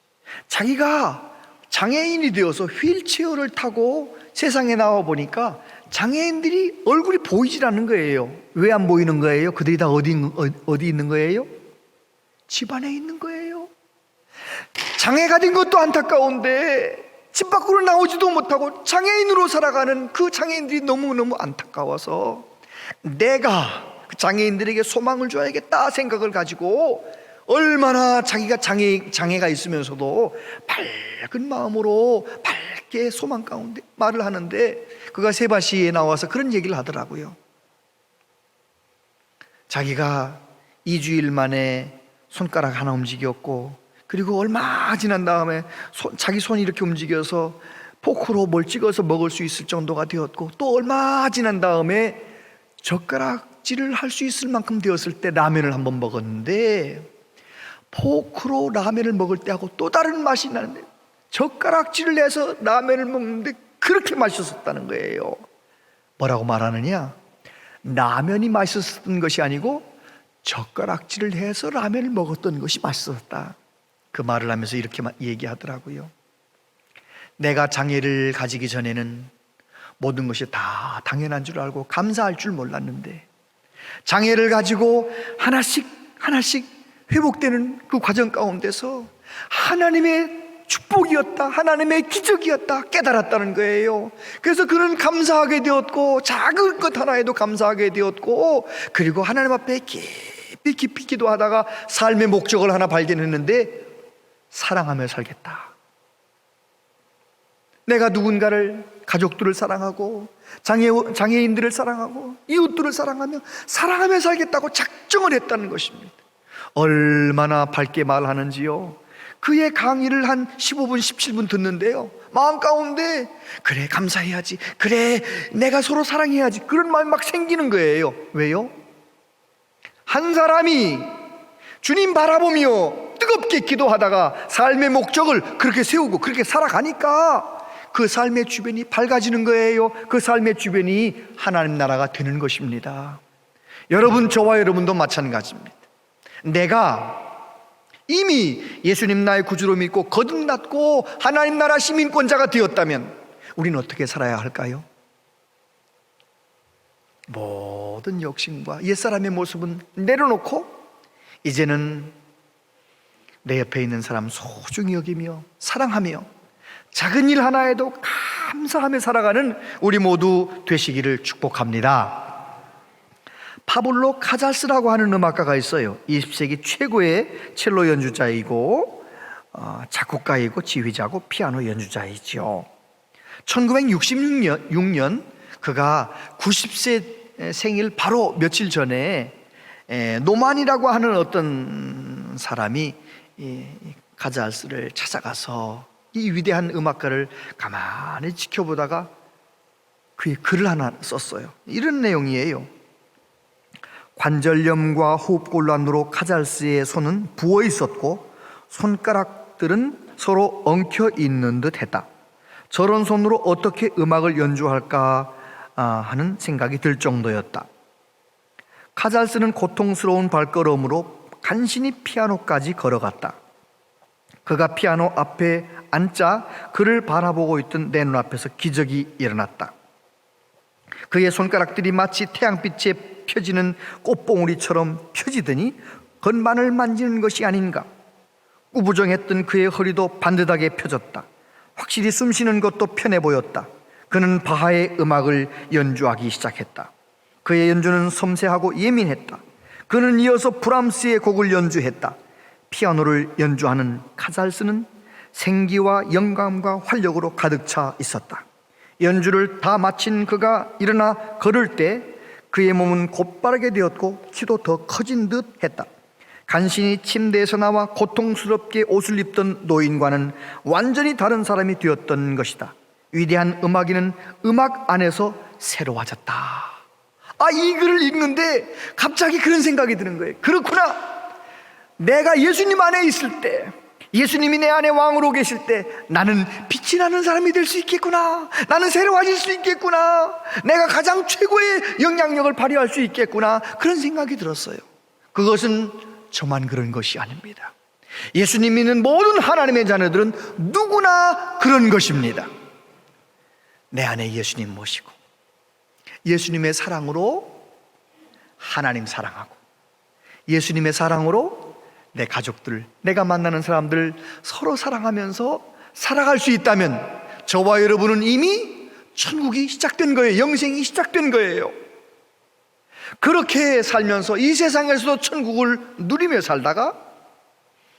자기가 장애인이 되어서 휠체어를 타고 세상에 나와 보니까 장애인들이 얼굴이 보이질 않는 거예요. 왜 안 보이는 거예요? 그들이 다 어디 있는 거예요? 집 안에 있는 거예요. 장애가 된 것도 안타까운데 집 밖으로 나오지도 못하고 장애인으로 살아가는 그 장애인들이 너무너무 안타까워서 내가 그 장애인들에게 소망을 줘야겠다 생각을 가지고, 얼마나 자기가 장애가 있으면서도 밝은 마음으로 밝게 소망 가운데 말을 하는데, 그가 세바시에 나와서 그런 얘기를 하더라고요. 자기가 2주일 만에 손가락 하나 움직였고, 그리고 얼마 지난 다음에 자기 손이 이렇게 움직여서 포크로 뭘 찍어서 먹을 수 있을 정도가 되었고, 또 얼마 지난 다음에 젓가락질을 할 수 있을 만큼 되었을 때 라면을 한번 먹었는데, 포크로 라면을 먹을 때하고 또 다른 맛이 나는데 젓가락질을 해서 라면을 먹는데 그렇게 맛있었다는 거예요. 뭐라고 말하느냐? 라면이 맛있었던 것이 아니고 젓가락질을 해서 라면을 먹었던 것이 맛있었다. 그 말을 하면서 이렇게 얘기하더라고요. 내가 장애를 가지기 전에는 모든 것이 다 당연한 줄 알고 감사할 줄 몰랐는데, 장애를 가지고 하나씩 회복되는 그 과정 가운데서 하나님의 축복이었다, 하나님의 기적이었다 깨달았다는 거예요. 그래서 그는 감사하게 되었고, 작은 것 하나에도 감사하게 되었고, 그리고 하나님 앞에 깊이 기도하다가 삶의 목적을 하나 발견했는데, 사랑하며 살겠다. 내가 누군가를, 가족들을 사랑하고 장애인들을 사랑하고 이웃들을 사랑하며 살겠다고 작정을 했다는 것입니다. 얼마나 밝게 말하는지요. 그의 강의를 한 15분 17분 듣는데요, 마음 가운데 그래 감사해야지, 그래 내가 서로 사랑해야지, 그런 마음이 막 생기는 거예요. 왜요? 한 사람이 주님 바라보며 뜨겁게 기도하다가 삶의 목적을 그렇게 세우고 그렇게 살아가니까 그 삶의 주변이 밝아지는 거예요. 그 삶의 주변이 하나님 나라가 되는 것입니다. 여러분, 저와 여러분도 마찬가지입니다. 내가 이미 예수님 나의 구주로 믿고 거듭났고 하나님 나라 시민권자가 되었다면 우리는 어떻게 살아야 할까요? 모든 욕심과 옛사람의 모습은 내려놓고 이제는 내 옆에 있는 사람 소중히 여기며 사랑하며 작은 일 하나에도 감사하며 살아가는 우리 모두 되시기를 축복합니다. 파블로 카잘스라고 하는 음악가가 있어요. 20세기 최고의 첼로 연주자이고 작곡가이고 지휘자고 피아노 연주자이죠. 1966년 그가 90세 생일 바로 며칠 전에 노만이라고 하는 어떤 사람이 카잘스를 찾아가서 이 위대한 음악가를 가만히 지켜보다가 그의 글을 하나 썼어요. 이런 내용이에요. 관절염과 호흡곤란으로 카잘스의 손은 부어 있었고 손가락들은 서로 엉켜 있는 듯 했다. 저런 손으로 어떻게 음악을 연주할까 하는 생각이 들 정도였다. 카잘스는 고통스러운 발걸음으로 간신히 피아노까지 걸어갔다. 그가 피아노 앞에 앉자 그를 바라보고 있던 내 눈앞에서 기적이 일어났다. 그의 손가락들이 마치 태양빛에 펴지는 꽃봉오리처럼 펴지더니 건반을 만지는 것이 아닌가. 우부정했던 그의 허리도 반듯하게 펴졌다. 확실히 숨쉬는 것도 편해 보였다. 그는 바하의 음악을 연주하기 시작했다. 그의 연주는 섬세하고 예민했다. 그는 이어서 브람스의 곡을 연주했다. 피아노를 연주하는 카잘스는 생기와 영감과 활력으로 가득 차 있었다. 연주를 다 마친 그가 일어나 걸을 때 그의 몸은 곧바르게 되었고 키도 더 커진 듯 했다. 간신히 침대에서 나와 고통스럽게 옷을 입던 노인과는 완전히 다른 사람이 되었던 것이다. 위대한 음악인은 음악 안에서 새로워졌다. 이 글을 읽는데 갑자기 그런 생각이 드는 거예요. 그렇구나. 내가 예수님 안에 있을 때, 예수님이 내 안에 왕으로 계실 때 나는 빛이 나는 사람이 될 수 있겠구나. 나는 새로워질 수 있겠구나. 내가 가장 최고의 영향력을 발휘할 수 있겠구나. 그런 생각이 들었어요. 그것은 저만 그런 것이 아닙니다. 예수님 믿는 모든 하나님의 자녀들은 누구나 그런 것입니다. 내 안에 예수님 모시고 예수님의 사랑으로 하나님 사랑하고 예수님의 사랑으로 내 가족들, 내가 만나는 사람들 서로 사랑하면서 살아갈 수 있다면 저와 여러분은 이미 천국이 시작된 거예요. 영생이 시작된 거예요. 그렇게 살면서 이 세상에서도 천국을 누리며 살다가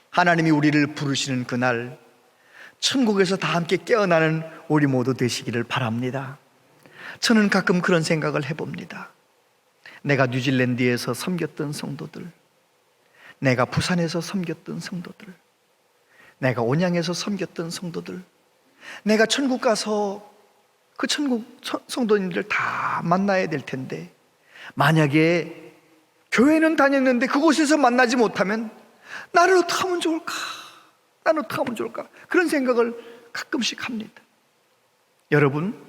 하나님이 우리를 부르시는 그날 천국에서 다 함께 깨어나는 우리 모두 되시기를 바랍니다. 저는 가끔 그런 생각을 해봅니다. 내가 뉴질랜드에서 섬겼던 성도들, 내가 부산에서 섬겼던 성도들, 내가 온양에서 섬겼던 성도들, 내가 천국 가서 그 천국 성도님들 다 만나야 될 텐데 만약에 교회는 다녔는데 그곳에서 만나지 못하면 나는 어떻게 하면 좋을까? 나는 어떻게 하면 좋을까? 그런 생각을 가끔씩 합니다. 여러분,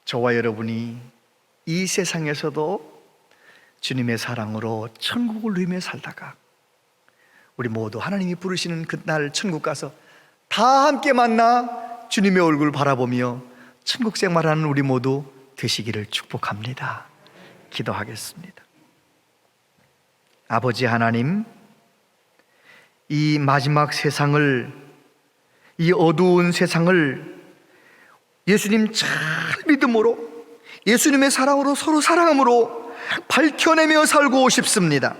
저와 여러분이 이 세상에서도 주님의 사랑으로 천국을 누리며 살다가 우리 모두 하나님이 부르시는 그날 천국 가서 다 함께 만나 주님의 얼굴 바라보며 천국 생활하는 우리 모두 되시기를 축복합니다. 기도하겠습니다. 아버지 하나님, 이 마지막 세상을, 이 어두운 세상을 예수님 잘 믿음으로, 예수님의 사랑으로 서로 사랑함으로 밝혀내며 살고 싶습니다.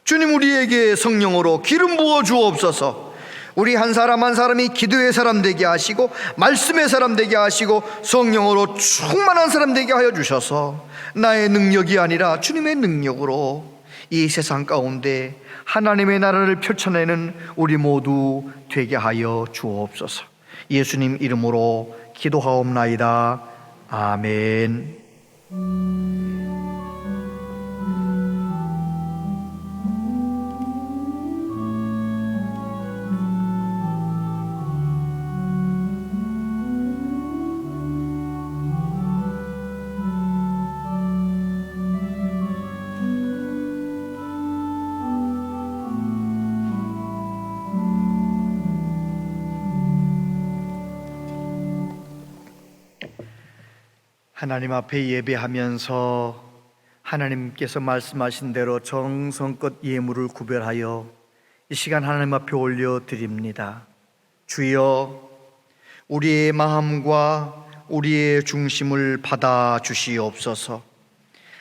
주님, 우리에게 성령으로 기름 부어 주옵소서. 우리 한 사람 한 사람이 기도의 사람 되게 하시고 말씀의 사람 되게 하시고 성령으로 충만한 사람 되게 하여 주셔서 나의 능력이 아니라 주님의 능력으로 이 세상 가운데 하나님의 나라를 펼쳐내는 우리 모두 되게 하여 주옵소서. 예수님 이름으로 기도하옵나이다. 아멘. 하나님 앞에 예배하면서 하나님께서 말씀하신 대로 정성껏 예물을 구별하여 이 시간 하나님 앞에 올려드립니다. 주여, 우리의 마음과 우리의 중심을 받아 주시옵소서.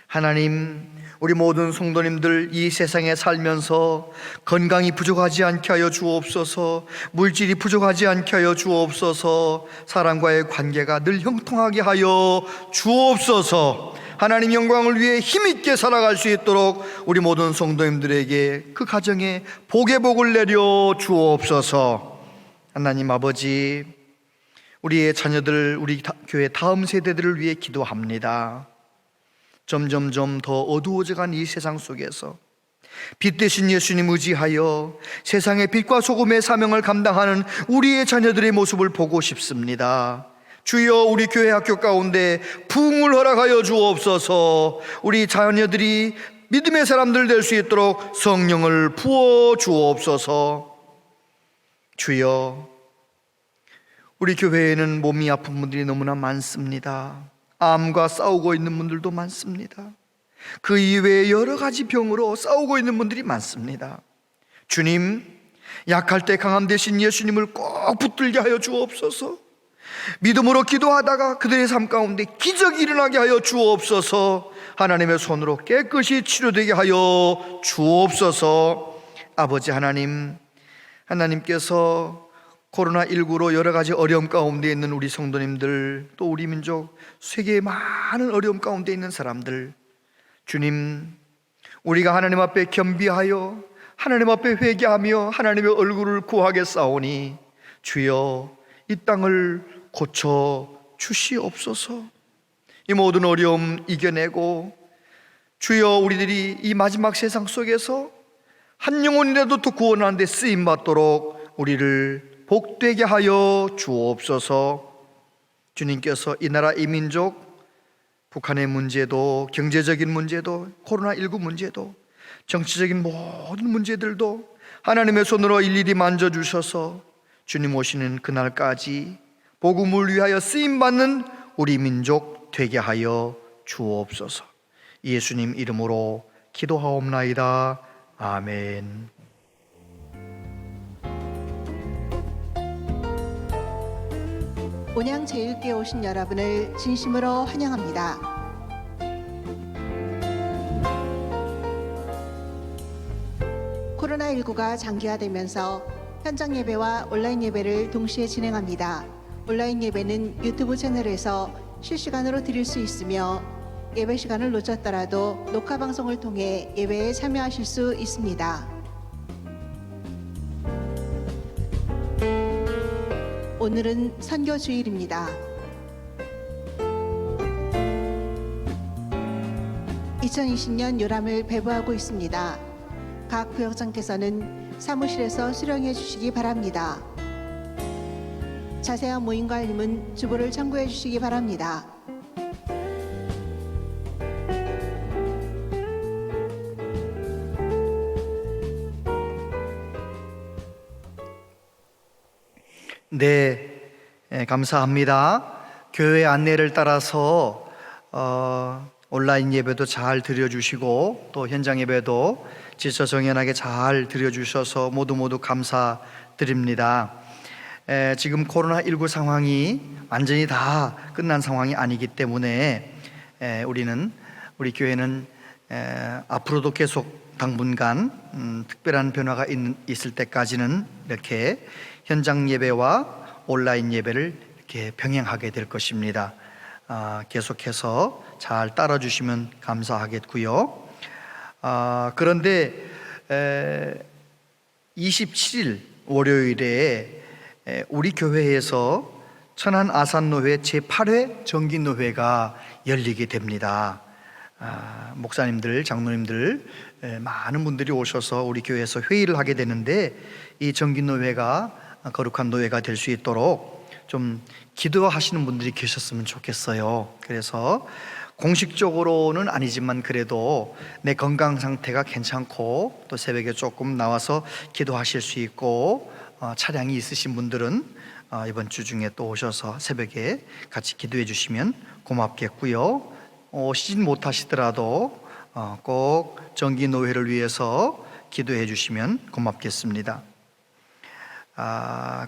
하나님, 우리 모든 성도님들 이 세상에 살면서 건강이 부족하지 않게 하여 주옵소서. 물질이 부족하지 않게 하여 주옵소서. 사람과의 관계가 늘 형통하게 하여 주옵소서. 하나님 영광을 위해 힘있게 살아갈 수 있도록 우리 모든 성도님들에게 그 가정에 복의 복을 내려 주옵소서. 하나님 아버지, 우리의 자녀들, 우리 교회 다음 세대들을 위해 기도합니다. 점점점 더 어두워져간 이 세상 속에서 빛 대신 예수님 의지하여 세상의 빛과 소금의 사명을 감당하는 우리의 자녀들의 모습을 보고 싶습니다. 주여, 우리 교회 학교 가운데 부흥을 허락하여 주옵소서. 우리 자녀들이 믿음의 사람들 될 수 있도록 성령을 부어 주옵소서. 주여, 우리 교회에는 몸이 아픈 분들이 너무나 많습니다. 암과 싸우고 있는 분들도 많습니다. 그 이외에 여러 가지 병으로 싸우고 있는 분들이 많습니다. 주님, 약할 때 강함 되신 예수님을 꼭 붙들게 하여 주옵소서. 믿음으로 기도하다가 그들의 삶 가운데 기적이 일어나게 하여 주옵소서. 하나님의 손으로 깨끗이 치료되게 하여 주옵소서. 아버지 하나님, 하나님께서 코로나19로 여러 가지 어려움 가운데 있는 우리 성도님들, 또 우리 민족, 세계의 많은 어려움 가운데 있는 사람들, 주님, 우리가 하나님 앞에 겸비하여 하나님 앞에 회개하며 하나님의 얼굴을 구하겠사오니 주여, 이 땅을 고쳐 주시옵소서. 이 모든 어려움 이겨내고 주여, 우리들이 이 마지막 세상 속에서 한 영혼이라도 더 구원하는 데 쓰임받도록 우리를 복되게 하여 주옵소서. 주님께서 이 나라 이 민족, 북한의 문제도, 경제적인 문제도, 코로나19 문제도, 정치적인 모든 문제들도 하나님의 손으로 일일이 만져주셔서 주님 오시는 그날까지 복음을 위하여 쓰임받는 우리 민족 되게 하여 주옵소서. 예수님 이름으로 기도하옵나이다. 아멘. 온양제일교회 오신 여러분을 진심으로 환영합니다. 코로나19가 장기화되면서 현장 예배와 온라인 예배를 동시에 진행합니다. 온라인 예배는 유튜브 채널에서 실시간으로 드릴 수 있으며 예배 시간을 놓쳤더라도 녹화 방송을 통해 예배에 참여하실 수 있습니다. 오늘은 선교 주일입니다. 2020년 요람을 배부하고 있습니다. 각 부역장께서는 사무실에서 수령해 주시기 바랍니다. 자세한 모임과 알림은 주보를 참고해 주시기 바랍니다. 네, 감사합니다. 교회 안내를 따라서 온라인 예배도 잘 드려주시고 또 현장 예배도 질서정연하게 잘 드려주셔서 모두 감사드립니다. 지금 코로나19 상황이 완전히 다 끝난 상황이 아니기 때문에 우리 교회는 앞으로도 계속 당분간 특별한 변화가 있을 때까지는 이렇게 현장 예배와 온라인 예배를 이렇게 병행하게 될 것입니다. 계속해서 잘 따라주시면 감사하겠고요. 그런데 27일 월요일에 우리 교회에서 천안 아산노회 제8회 정기노회가 열리게 됩니다. 목사님들, 장로님들 많은 분들이 오셔서 우리 교회에서 회의를 하게 되는데 이 정기노회가 거룩한 노회가 될 수 있도록 좀 기도하시는 분들이 계셨으면 좋겠어요. 그래서 공식적으로는 아니지만 그래도 내 건강 상태가 괜찮고 또 새벽에 조금 나와서 기도하실 수 있고 차량이 있으신 분들은 이번 주 중에 또 오셔서 새벽에 같이 기도해 주시면 고맙겠고요. 오시진 못하시더라도 꼭 정기노회를 위해서 기도해 주시면 고맙겠습니다.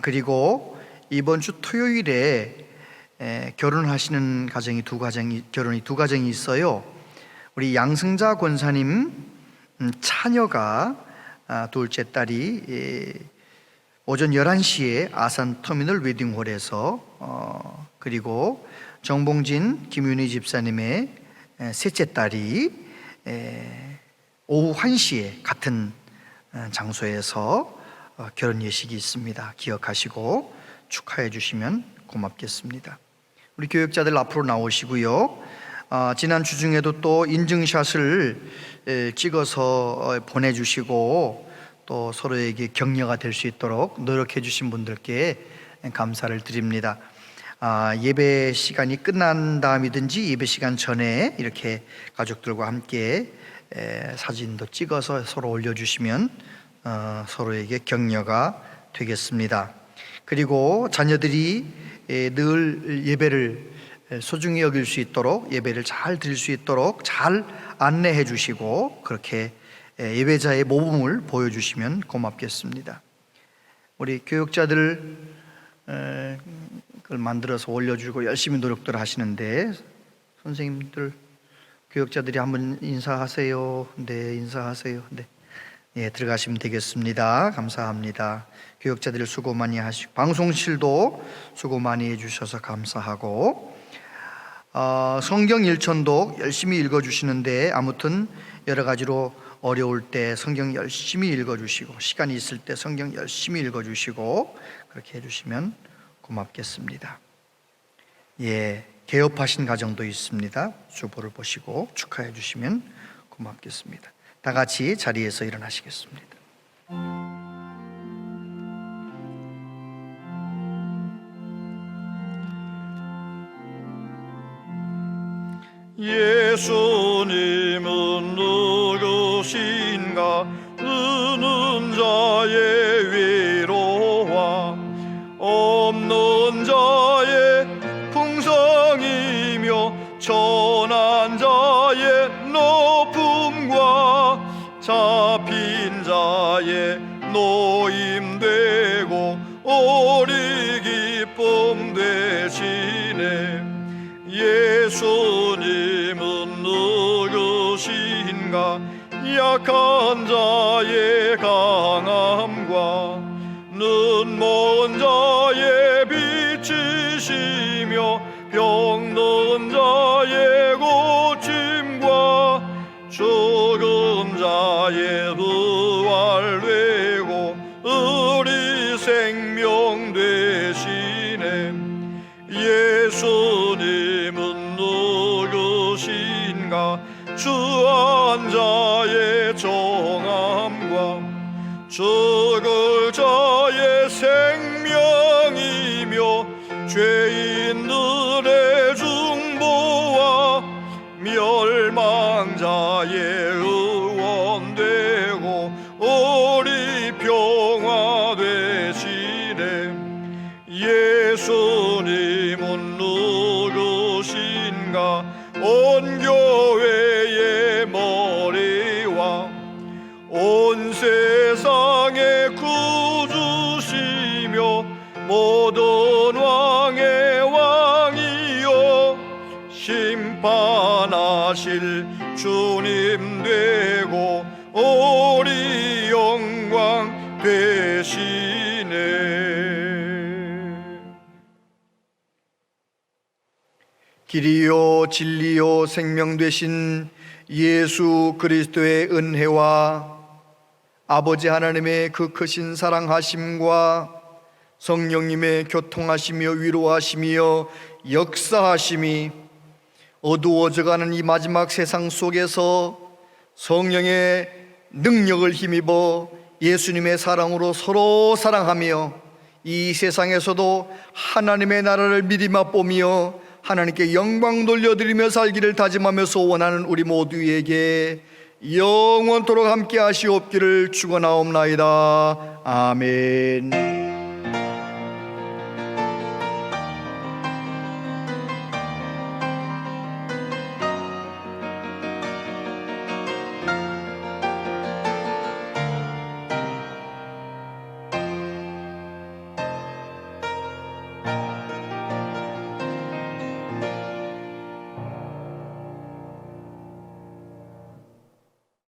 그리고 이번 주 토요일에 결혼하시는 결혼이 두 가정이 있어요. 우리 양승자 권사님 차녀가 둘째 딸이 오전 11시에 아산 터미널 웨딩홀에서 그리고 정봉진 김윤희 집사님의 셋째 딸이 오후 1시에 같은 장소에서 결혼 예식이 있습니다. 기억하시고 축하해 주시면 고맙겠습니다. 우리 교역자들 앞으로 나오시고요. 지난 주 중에도 또 인증샷을 찍어서 보내주시고 또 서로에게 격려가 될 수 있도록 노력해 주신 분들께 감사를 드립니다. 예배 시간이 끝난 다음이든지 예배 시간 전에 이렇게 가족들과 함께 사진도 찍어서 서로 올려주시면 서로에게 격려가 되겠습니다. 그리고 자녀들이 늘 예배를 소중히 여길 수 있도록, 예배를 잘 드릴 수 있도록 잘 안내해 주시고 그렇게 예배자의 모범을 보여주시면 고맙겠습니다. 우리 교육자들 그걸 만들어서 올려주고 열심히 노력들 하시는데, 선생님들, 교육자들이 한번 인사하세요. 네, 인사하세요. 네, 예, 들어가시면 되겠습니다. 감사합니다. 교육자들 수고 많이 하시고 방송실도 수고 많이 해주셔서 감사하고, 성경 일천독 열심히 읽어주시는데 아무튼 여러 가지로 어려울 때 성경 열심히 읽어주시고 시간이 있을 때 성경 열심히 읽어주시고 그렇게 해주시면 고맙겠습니다. 예, 개업하신 가정도 있습니다. 주보를 보시고 축하해 주시면 고맙겠습니다. 다 같이 자리에서 일어나시겠습니다. 예수님은 누구신가? 의는 자의 위로와 없는 자의 풍성이며 천한 자의 높음과 잡힌 자의 노임되고 오리 기쁨 되시네. 예수님은 누구신가? 약한 자의 강함과 눈먼 자의 빛이시며 병든 자의 고침과 죽은 자의 부활되고 우리 생명 되시네. 예수님은 누구신가? 주한 자의 정함과 죽을 자의 생명이며 죄인들의 중보와 멸망자의 의원되고 우리 평화 되시네. 예수님은 누구신가? 온 교회의 머리와 온 세상의 구주시며 모든 왕의 왕이요 심판하실 주님 되고 우리 영광 되시네. 길이요 진리요 생명 되신 예수 그리스도의 은혜와 아버지 하나님의 그 크신 사랑하심과 성령님의 교통하시며 위로하시며 역사하심이 어두워져가는 이 마지막 세상 속에서 성령의 능력을 힘입어 예수님의 사랑으로 서로 사랑하며 이 세상에서도 하나님의 나라를 미리 맛보며 하나님께 영광 돌려드리며 살기를 다짐하며 소원하는 우리 모두에게 영원토록 함께 하시옵기를 축원하옵나이다. 아멘.